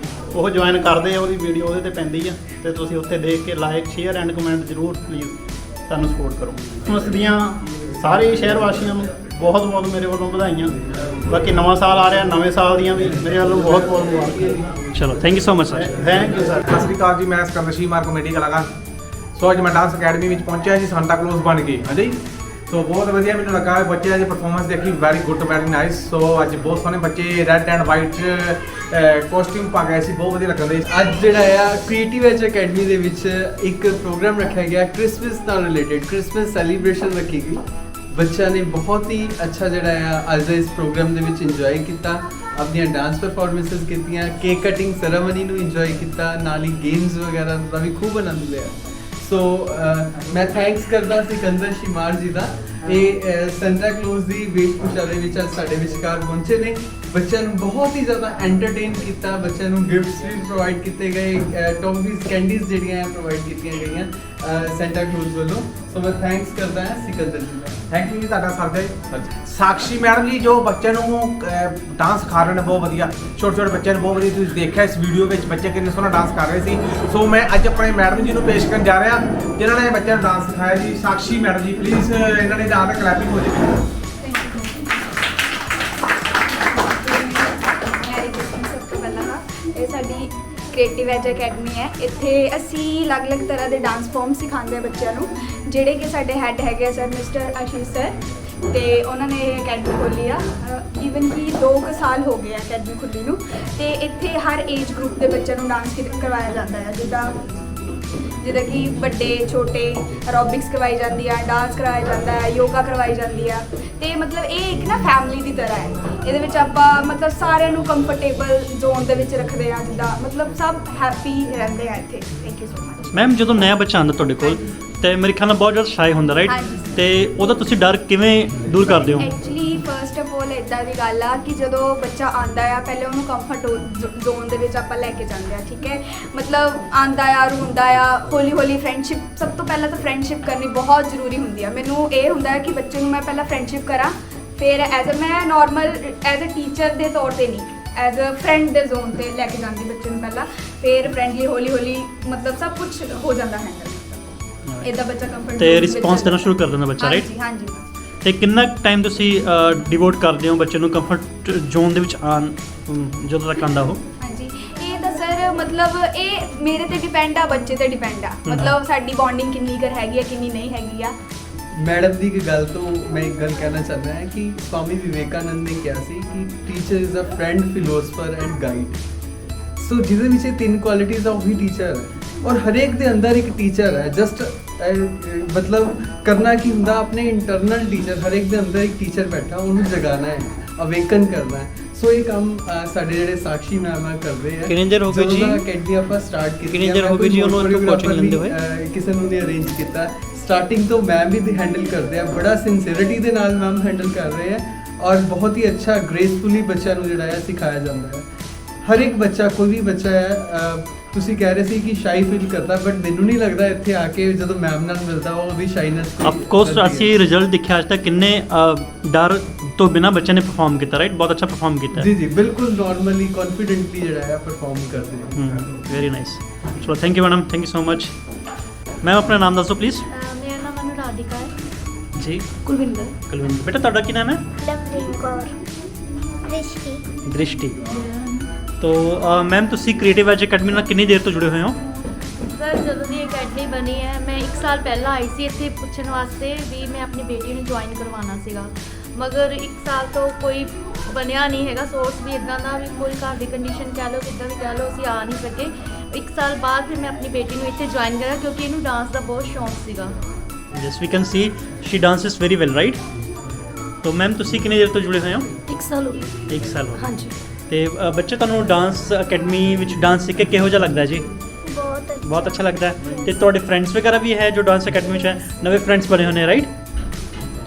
ਉਹ ਜੁਆਇਨ ਕਰਦੇ ਆ, ਉਹਦੀ ਵੀਡੀਓ ਉਹਦੇ 'ਤੇ ਪੈਂਦੀ ਆ, ਤੇ ਤੁਸੀਂ ਉੱਥੇ ਦੇਖ ਕੇ ਲਾਈਕ, ਸ਼ੇਅਰ ਐਂਡ ਕਮੈਂਟ ਜ਼ਰੂਰ ਪਲੀਜ਼ ਸਾਨੂੰ ਸਪੋਰਟ ਕਰੋ। ਕ੍ਰਿਸਮਸ ਦੀਆਂ ਸਾਰੇ ਸ਼ਹਿਰ ਵਾਸੀਆਂ ਨੂੰ ਬਹੁਤ ਬਹੁਤ ਮੇਰੇ ਵੱਲੋਂ ਵਧਾਈਆਂ। ਬਾਕੀ ਨਵਾਂ ਸਾਲ ਆ ਰਿਹਾ, ਨਵੇਂ ਸਾਲ ਦੀਆਂ ਵੀ ਮੇਰੇ ਵੱਲੋਂ ਬਹੁਤ ਬਹੁਤ ਮੁਬਾਰਕਾਂ। ਚਲੋ thank you so much sir. Thank you sir. ਸਤਿ ਸ਼੍ਰੀ ਅਕਾਲ ਜੀ, ਮੈਂ ਸਿਕੰਦਰ ਸ਼ੀਮਾਰ ਕਮੇਡੀ ਕਲਾਕਾਰ। ਸੋ ਅੱਜ ਮੈਂ ਡਾਂਸ ਅਕੈਡਮੀ ਵਿੱਚ ਪਹੁੰਚਿਆ ਜੀ, ਸਾਂਤਾ ਕਲੌਜ਼ ਬਣ ਕੇ। ਹਾਂਜੀ, ਸੋ ਬਹੁਤ ਵਧੀਆ ਮੈਨੂੰ ਲੱਗਾ, ਬੱਚਿਆਂ ਦੀ ਪਰਫਾਰਮੈਂਸ ਦੇਖੀ, ਵੈਰੀ ਗੁੱਡ, ਵੈਰੀ ਨਾਈਸ। ਸੋ ਅੱਜ ਬਹੁਤ ਸੋਹਣੇ ਬੱਚੇ ਰੈੱਡ ਐਂਡ ਵਾਈਟ ਕੋਸਟਿਊਮ ਪਾ ਗਏ ਸੀ, ਬਹੁਤ ਵਧੀਆ ਲੱਗਦੇ। ਅੱਜ ਜਿਹੜਾ ਆ ਕ੍ਰੀਏਟਿਵ ਐਜ ਅਕੈਡਮੀ ਦੇ ਵਿੱਚ ਇੱਕ ਪ੍ਰੋਗਰਾਮ ਰੱਖਿਆ ਗਿਆ ਕ੍ਰਿਸਮਸ ਨਾਲ ਰਿਲੇਟਡ, ਕ੍ਰਿਸਮਸ ਸੈਲੀਬ੍ਰੇਸ਼ਨ ਰੱਖੀ ਗਈ। ਬੱਚਿਆਂ ਨੇ ਬਹੁਤ ਹੀ ਅੱਛਾ ਜਿਹੜਾ ਆ ਅੱਜ ਦੇ ਇਸ ਪ੍ਰੋਗਰਾਮ ਦੇ ਵਿੱਚ ਇੰਜੋਏ ਕੀਤਾ, ਆਪਣੀਆਂ ਡਾਂਸ ਪਰਫਾਰਮੈਂਸਿਸ ਕੀਤੀਆਂ, ਕੇਕ ਕਟਿੰਗ ਸੈਰੇਮਨੀ ਨੂੰ ਇੰਜੋਏ ਕੀਤਾ, ਨਾਲ ਹੀ ਗੇਮਸ ਵਗੈਰਾ ਦਾ ਵੀ ਖੂਬ ਆਨੰਦ ਲਿਆ। ਸੋ ਮੈਂ ਥੈਂਕਸ ਕਰਦਾ ਸਿਕੰਦਰ ਸ਼ੀਮਾਰ ਜੀ ਦਾ ਇਹ ਸੈਂਟਾ ਕਲੌਜ਼ ਦੀ ਵੇਸ਼ਭੂਸ਼ਾ ਦੇ ਵਿੱਚ ਅੱਜ ਸਾਡੇ ਵਿਚਕਾਰ ਪਹੁੰਚੇ ਨੇ। ਬੱਚਿਆਂ ਨੂੰ ਬਹੁਤ ਹੀ ਜ਼ਿਆਦਾ ਐਂਟਰਟੇਨ ਕੀਤਾ, ਬੱਚਿਆਂ ਨੂੰ ਗਿਫਟਸ ਵੀ ਪ੍ਰੋਵਾਈਡ ਕੀਤੇ ਗਏ, ਟੌਫੀਜ਼ ਕੈਂਡੀਜ਼ ਜਿਹੜੀਆਂ ਪ੍ਰੋਵਾਈਡ ਕੀਤੀਆਂ ਗਈਆਂ ਸੈਂਟਾ ਕਲੌਜ਼ ਵੱਲੋਂ। ਸੋ ਮੈਂ ਥੈਂਕਸ ਕਰਦਾ ਹਾਂ ਸਿਕੰਦਰ ਜੀ ਦਾ। ਥੈਂਕ ਯੂ ਜੀ ਤੁਹਾਡਾ ਸਰਜੇ ਸਾਕਸ਼ੀ ਮੈਡਮ ਜੀ ਜੋ ਬੱਚਿਆਂ ਨੂੰ ਡਾਂਸ ਸਿਖਾ ਰਹੇ ਨੇ ਬਹੁਤ ਵਧੀਆ, ਛੋਟੇ ਛੋਟੇ ਬੱਚਿਆਂ ਨੂੰ ਬਹੁਤ ਵਧੀਆ। ਤੁਸੀਂ ਦੇਖਿਆ ਇਸ ਵੀਡੀਓ ਵਿੱਚ ਬੱਚੇ ਕਿੰਨੇ ਸੋਹਣਾ ਡਾਂਸ ਕਰ ਰਹੇ ਸੀ। ਸੋ ਮੈਂ ਅੱਜ ਆਪਣੇ ਮੈਡਮ ਜੀ ਨੂੰ ਪੇਸ਼ ਕਰਨ ਜਾ ਰਿਹਾ ਜਿਨ੍ਹਾਂ ਨੇ ਬੱਚਿਆਂ ਨੂੰ ਡਾਂਸ ਸਿਖਾਇਆ ਜੀ, ਸਾਕਸ਼ੀ ਮੈਡਮ ਜੀ। ਪਲੀਜ਼ ਇਹਨਾਂ ਦੇ ਨਾਲ ਕਲੈਪਿੰਗ ਹੋ ਜਾਵੇ। ਇਹ ਸਾਡੀ ਕ੍ਰੀਏਟਿਵ ਐਜ ਅਕੈਡਮੀ ਹੈ। ਇੱਥੇ ਅਸੀਂ ਅਲੱਗ-ਅਲੱਗ ਤਰ੍ਹਾਂ ਦੇ ਡਾਂਸ ਫਾਰਮ ਸਿਖਾਉਂਦੇ ਆ ਬੱਚਿਆਂ ਨੂੰ, ਜਿਹੜੇ ਕਿ ਸਾਡੇ ਹੈੱਡ ਹੈਗੇ ਸਰ ਮਿਸਟਰ ਆਸ਼ੀਸ਼ ਸਰ, ਤੇ ਉਹਨਾਂ ਨੇ ਇਹ ਅਕੈਡਮੀ ਖੋਲ੍ਹੀ ਆ। ਈਵਨ ਕਿ 2 ਸਾਲ ਹੋ ਗਏ ਆ ਅਕੈਡਮੀ ਖੁੱਲ੍ਹੀ ਨੂੰ, ਤੇ ਇੱਥੇ ਹਰ ਏਜ ਗਰੁੱਪ ਦੇ ਬੱਚਿਆਂ ਨੂੰ ਡਾਂਸ ਕਰਵਾਇਆ ਜਾਂਦਾ ਹੈ। ਜਿੱਦਾਂ ਕਿ ਵੱਡੇ ਛੋਟੇ ਐਰੋਬਿਕਸ ਕਰਵਾਈ ਜਾਂਦੀ ਆ, ਡਾਂਸ ਕਰਵਾਇਆ ਜਾਂਦਾ ਹੈ, ਯੋਗਾ ਕਰਵਾਈ ਜਾਂਦੀ ਆ। ਤੇ ਮਤਲਬ ਇਹ ਇੱਕ ਨਾ ਫੈਮਿਲੀ ਦੀ ਤਰ੍ਹਾਂ ਹੈ। ਇਹਦੇ ਵਿੱਚ ਆਪਾਂ ਮਤਲਬ ਸਾਰਿਆਂ ਨੂੰ ਕੰਫਰਟੇਬਲ ਜ਼ੋਨ ਦੇ ਵਿੱਚ ਰੱਖਦੇ ਆ, ਜਿੱਦਾਂ ਮਤਲਬ ਸਭ ਹੈਪੀ ਰਹਿੰਦੇ ਆ ਇੱਥੇ। Thank you so much ma'am. ਜਦੋਂ ਨਵਾਂ ਬੱਚਾ ਆਉਂਦਾ ਤੁਹਾਡੇ ਕੋਲ ਤੇ ਮੇਰੇ ਖਿਆਲ ਨਾਲ ਬਹੁਤ ਜ਼ਿਆਦਾ ਸ਼ਾਈ ਹੁੰਦਾ ਰਾਈਟ, ਤੇ ਉਹਦਾ ਤੁਸੀਂ ਡਰ ਕਿਵੇਂ ਦੂਰ ਕਰਦੇ ਹੋ? ਐਕਚੁਅਲੀ ਫਰਸਟ ਆਫ ਆਲ ਇੱਦਾਂ ਦੀ ਗੱਲ ਆ ਕਿ ਜਦੋਂ ਬੱਚਾ ਆਉਂਦਾ ਆ ਪਹਿਲੇ ਉਹਨੂੰ ਕੰਫਰਟ ਜ਼ੋਨ ਦੇ ਵਿੱਚ ਆਪਾਂ ਲੈ ਕੇ ਜਾਂਦੇ ਆ, ਠੀਕ ਹੈ। ਮਤਲਬ ਆਉਂਦਾ ਆ, ਰੋਂਦਾ ਆ, ਹੌਲੀ ਹੌਲੀ ਫਰੈਂਡਸ਼ਿਪ, ਸਭ ਤੋਂ ਪਹਿਲਾਂ ਤਾਂ ਫਰੈਂਡਸ਼ਿਪ ਕਰਨੀ ਬਹੁਤ ਜ਼ਰੂਰੀ ਹੁੰਦੀ ਆ। ਮੈਨੂੰ ਇਹ ਹੁੰਦਾ ਹੈ ਕਿ ਬੱਚੇ ਨੂੰ ਮੈਂ ਪਹਿਲਾਂ ਫਰੈਂਡਸ਼ਿਪ ਕਰਾਂ, ਫਿਰ ਮੈਂ ਨਾਰਮਲ ਐਜ਼ ਅ ਟੀਚਰ ਦੇ ਤੌਰ ਤੇ ਨਹੀਂ, ਐਜ਼ ਅ ਫਰੈਂਡ ਦੇ ਜ਼ੋਨ ਤੇ ਲੈ ਕੇ ਜਾਂਦੀ ਬੱਚੇ ਨੂੰ ਪਹਿਲਾਂ, ਫਿਰ ਫਰੈਂਡਲੀ ਹੌਲੀ ਹੌਲੀ ਮਤਲਬ ਸਭ ਕੁਝ ਹੋ ਜਾਂਦਾ ਹੈਂਡਲ। ਇਹਦਾ ਬੱਚਾ ਕੰਫਰਟ ਤੇ ਰਿਸਪੌਂਸ ਦੇਣਾ ਸ਼ੁਰੂ ਕਰ ਦਿੰਦਾ ਬੱਚਾ ਰਾਈਟ? ਹਾਂਜੀ। ਤੇ ਕਿੰਨਾ ਟਾਈਮ ਤੁਸੀਂ ਡਿਵੋਟ ਕਰਦੇ ਹੋ ਬੱਚੇ ਨੂੰ ਕੰਫਰਟ ਜ਼ੋਨ ਦੇ ਵਿੱਚ ਆਉਣ ਜਦੋਂ ਤੱਕ ਆਉਂਦਾ ਉਹ? ਹਾਂਜੀ, ਇਹ ਤਾਂ ਸਰ ਮਤਲਬ ਇਹ ਮੇਰੇ ਤੇ ਡਿਪੈਂਡ ਆ, ਬੱਚੇ ਤੇ ਡਿਪੈਂਡ ਆ। ਮਤਲਬ ਸਾਡੀ ਬੌਂਡਿੰਗ ਕਿੰਨੀ ਕੁ ਹੈਗੀ ਆ, ਕਿੰਨੀ ਨਹੀਂ ਹੈਗੀ ਆ। ਮੈਡਮ ਦੀ ਇੱਕ ਗੱਲ ਤੋਂ ਮੈਂ ਇੱਕ ਗੱਲ ਕਹਿਣਾ ਚਾਹੁੰਦਾ ਹਾਂ ਕਿ ਸਵਾਮੀ ਵਿਵੇਕਾਨੰਦ ਨੇ ਕਿਹਾ ਸੀ ਕਿ teacher is a friend, philosopher and guide. So ਜਿਹਦੇ ਵਿੱਚ ਇਹ 3 ਕੁਆਲਿਟੀਜ਼ ਆ ਉਹੀ ਟੀਚਰ ਹੈ, ਔਰ ਹਰੇਕ ਦੇ ਅੰਦਰ ਇੱਕ ਟੀਚਰ ਹੈ। ਜਸਟ ਮਤਲਬ ਕਰਨਾ ਕੀ ਹੁੰਦਾ, ਆਪਣੇ ਇੰਟਰਨਲ ਟੀਚਰ, ਹਰੇਕ ਦੇ ਅੰਦਰ ਇੱਕ ਟੀਚਰ ਬੈਠਾ, ਉਹਨੂੰ ਜਗਾਉਣਾ ਹੈ, ਅਵੇਕਨ ਕਰਨਾ ਹੈ। ਸੋ ਇਹ ਕੰਮ ਸਾਡੇ ਜਿਹੜੇ ਸਾਕਸ਼ੀ ਮੈਮ ਕਰਦੇ ਆ। ਕਿੰਨੇ ਦੇਰ ਹੋ ਗਏ ਜੀ ਅਕੈਡਮੀ ਆਪਾਂ ਸਟਾਰਟ ਕੀਤੀ? ਕਿੰਨੇ ਦੇਰ ਹੋ ਗਏ ਜੀ ਉਹਨੂੰ ਕੋਚਿੰਗ ਲੈਂਦੇ ਹੋਏ? ਕਿਸੇ ਨੂੰ ਨਹੀਂ ਅਰੇਂਜ ਕੀਤਾ, ਸਟਾਰਟਿੰਗ ਤੋਂ ਮੈਮ ਵੀ ਹੈਂਡਲ ਕਰਦੇ ਆ, ਬੜਾ ਸਿੰਸੀਅਰਿਟੀ ਦੇ ਨਾਲ ਮੈਮ ਹੈਂਡਲ ਕਰ ਰਹੇ ਆ, ਔਰ ਬਹੁਤ ਹੀ ਅੱਛਾ ਗ੍ਰੇਸਫੁਲੀ ਬੱਚਿਆਂ ਨੂੰ ਜਿਹੜਾ ਹੈ ਸਿਖਾਇਆ ਜਾਂਦਾ ਹੈ। ਹਰ ਇੱਕ ਬੱਚਾ, ਕੋਈ ਵੀ ਬੱਚਾ ਹੈ, ਤੁਸੀਂ ਕਹਿ ਰਹੇ ਸੀ ਕਿ ਸ਼ਾਈ ਫੀਲ ਕਰਦਾ, ਬਟ ਮੈਨੂੰ ਨਹੀਂ ਲੱਗਦਾ ਇੱਥੇ ਆ ਕੇ ਜਦੋਂ ਮੈਮ ਨਾਲ ਮਿਲਦਾ ਉਹਦੀ ਸ਼ਾਈਨੈਸ। ਆਫ ਕੋਰਸ ਅਸੀਂ ਰਿਜ਼ਲਟ ਦੇਖਿਆ ਅੱਜ ਤੱਕ ਕਿੰਨੇ ਡਰ ਤੋਂ ਬਿਨਾ ਬੱਚੇ ਨੇ ਪਰਫਾਰਮ ਕੀਤਾ ਰਾਈਟ, ਬਹੁਤ ਅੱਛਾ ਪਰਫਾਰਮ ਕੀਤਾ। ਜੀ ਜੀ ਬਿਲਕੁਲ ਨਾਰਮਲੀ ਕੌਨਫੀਡੈਂਟਲੀ ਜਿਹੜਾ ਹੈ ਪਰਫਾਰਮ ਕਰਦੇ ਹਾਂ। Very nice. ਚਲੋ thank you madam, thank you so much. Ma'am ਆਪਣਾ ਨਾਮ ਦੱਸੋ ਪਲੀਜ਼। ਮੇਰਾ ਨਾਮ ਅਨੁਰਾਧਿਕਾ ਹੈ। ਜੀ। ਕੁਲਵਿੰਦਰ। ਕੁਲਵਿੰਦਰ ਬੇਟਾ, ਤੁਹਾਡਾ ਕੀ ਨਾਮ ਹੈ? ਲਵਲੀਨ ਕੌਰ। ਦ੍ਰਿਸ਼ਟੀ। ਤੋ ਮੈਮ ਤੁਸੀਂ ਕ੍ਰੀਏਟਿਵ ਐਜ ਅਕੈਡਮੀ ਨਾਲ ਕਿੰਨੀ ਦੇਰ ਤੋਂ ਜੁੜੇ ਹੋਏ ਹੋ? ਸਰ ਜਦੋਂ ਦੀ ਅਕੈਡਮੀ ਬਣੀ ਹੈ, ਮੈਂ 1 ਸਾਲ ਪਹਿਲਾਂ ਆਈ ਸੀ ਇੱਥੇ ਪੁੱਛਣ ਵਾਸਤੇ ਵੀ ਮੈਂ ਆਪਣੀ ਬੇਟੀ ਨੂੰ ਜੁਆਇਨ ਕਰਵਾਉਣਾ ਸੀਗਾ, ਮਗਰ 1 ਸਾਲ ਤੋਂ ਕੋਈ ਬਣਿਆ ਨਹੀਂ ਹੈਗਾ ਸੋਰਸ ਵੀ ਇੱਦਾਂ ਦਾ, ਵੀ ਕੋਈ ਘਰ ਦੀ ਕੰਡੀਸ਼ਨ ਕਹਿ ਲਓ, ਕਿੱਦਾਂ ਵੀ ਕਹਿ ਲਓ, ਅਸੀਂ ਆ ਨਹੀਂ ਸਕੇ। 1 ਸਾਲ ਬਾਅਦ ਫਿਰ ਮੈਂ ਆਪਣੀ ਬੇਟੀ ਨੂੰ ਇੱਥੇ ਜੁਆਇਨ ਕਰਿਆ ਕਿਉਂਕਿ ਇਹਨੂੰ ਡਾਂਸ ਦਾ ਬਹੁਤ ਸ਼ੌਂਕ ਸੀਗਾ। Yes we can see she dances very well right. ਤੋ ਮੈਮ ਤੁਸੀਂ ਕਿੰਨੀ ਦੇਰ ਤੋਂ ਜੁੜੇ ਹੋਏ ਹੋ? 1 ਸਾਲ ਹੋ ਗਿਆ। 1 ਸਾਲ ਹੋ ਗਿਆ। ਹਾਂਜੀ। ਤੇ ਬੱਚੇ ਤੁਹਾਨੂੰ ਡਾਂਸ ਅਕੈਡਮੀ ਵਿੱਚ ਡਾਂਸ ਸਿੱਖ ਕੇ ਕਿਹੋ ਜਿਹਾ ਲੱਗਦਾ ਜੀ? ਬਹੁਤ ਅੱਛਾ ਲੱਗਦਾ ਹੈ। ਤੇ ਤੁਹਾਡੇ ਫਰੈਂਡਸ ਵਗੈਰਹ ਵੀ ਹੈ ਜੋ ਡਾਂਸ ਅਕੈਡਮੀ ਵਿੱਚ ਹੈ, ਨਵੇਂ ਫਰੈਂਡਸ ਬਣੇ ਹੋਣੇ ਰਾਈਟ?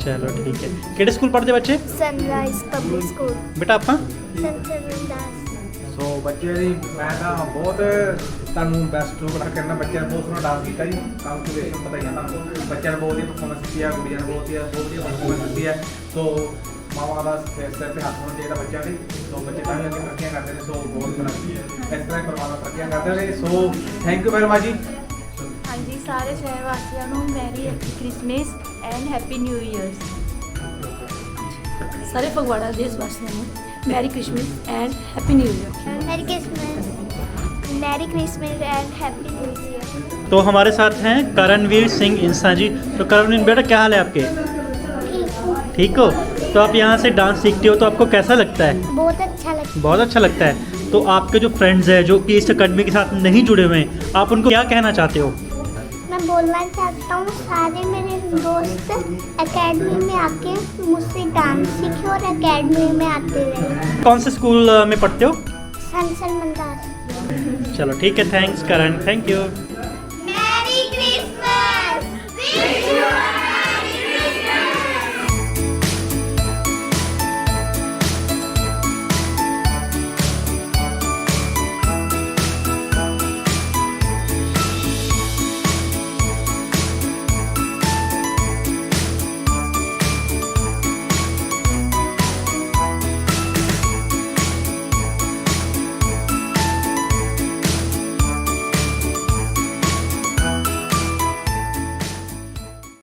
ਚਲੋ ਠੀਕ ਹੈ। ਕਿਹੜੇ ਸਕੂਲ ਪੜ੍ਹਦੇ ਬੱਚੇ? Sunrise public school. ਬੇਟਾ ਆਪਾਂ? ਸੰਤ ਰਵਿਦਾਸ। ਸੋ ਬੱਚੇ ਦੀ ਮੈਂ ਤਾਂ ਬਹੁਤ ਤੁਹਾਨੂੰ ਬੈਸਟ ਬਣਾ ਕਰਨਾ। ਬੱਚਿਆਂ ਨੇ ਬਹੁਤ ਸੋਹਣਾ ਡਾਂਸ ਕੀਤਾ ਜੀ, ਕਾਂਪੀਟੀਸ਼ਨ ਪਤਾ ਹੀ ਆ ਤੁਹਾਨੂੰ। ਬੱਚਿਆਂ ਨੇ ਬਹੁਤ ਵਧੀਆ ਪਰਫਾਰਮੈਂਸ ਦਿੱਤੀ ਹੈ, ਗੁੜੀਆਂ ਨੇ ਬਹੁਤ ਵਧੀਆ ਪਰਫਾਰਮੈਂਸ ਦਿੱਤੀ ਹੈ। ਸੋ ਮਾਵਾਂ ਦਾ ਸਿਰ ਤੇ ਹੱਥ ਹੋਣਾ ਚਾਹੀਦਾ ਬੱਚਿਆਂ ਦੇ। ਸੋ ਬੱਚੇ ਤਾਂ ਹੀ ਅੱਗੇ ਤਰੱਕੀਆਂ ਕਰਦੇ ਨੇ। ਸੋ ਬਹੁਤ ਬੜਾ ਇਸ ਤਰ੍ਹਾਂ ਹੀ ਪਰਮਾਤਮਾ ਤਰੱਕੀਆਂ ਕਰਦੇ ਨੇ। So thank you very much ਜੀ। ਹਾਂਜੀ, ਸਾਰੇ ਸ਼ਹਿਰ ਵਾਸੀਆਂ ਨੂੰ Mary Christmas and happy new years. ਸਾਰੇ ਫਗਵਾੜਾ ਦੇਸ਼ ਵਾਸੀਆਂ ਨੂੰ Mary Christmas and happy new year. Merry Christmas and happy new year. तो हमारे साथ हैं करणवीर सिंह इंसा जी। तो करणवीर बेटा क्या हाल है आपके? ठीक हो? तो आप यहाँ से डांस सीखते हो तो आपको कैसा लगता है? बहुत अच्छा लगता है। बहुत अच्छा लगता है। तो आपके जो फ्रेंड्स हैं जो कि इस अकेडमी के साथ नहीं जुड़े हुए हैं, आप उनको क्या कहना चाहते हो? मैं बोलना चाहता हूँ सारे मेरे दोस्त एकेडमी में आके मुझसे डांस सीखे और एकेडमी में आते रहे। कौन से स्कूल में पढ़ते हो? संसल मंदास। चलो ठीक है, thanks Karan, thank you. Merry Christmas.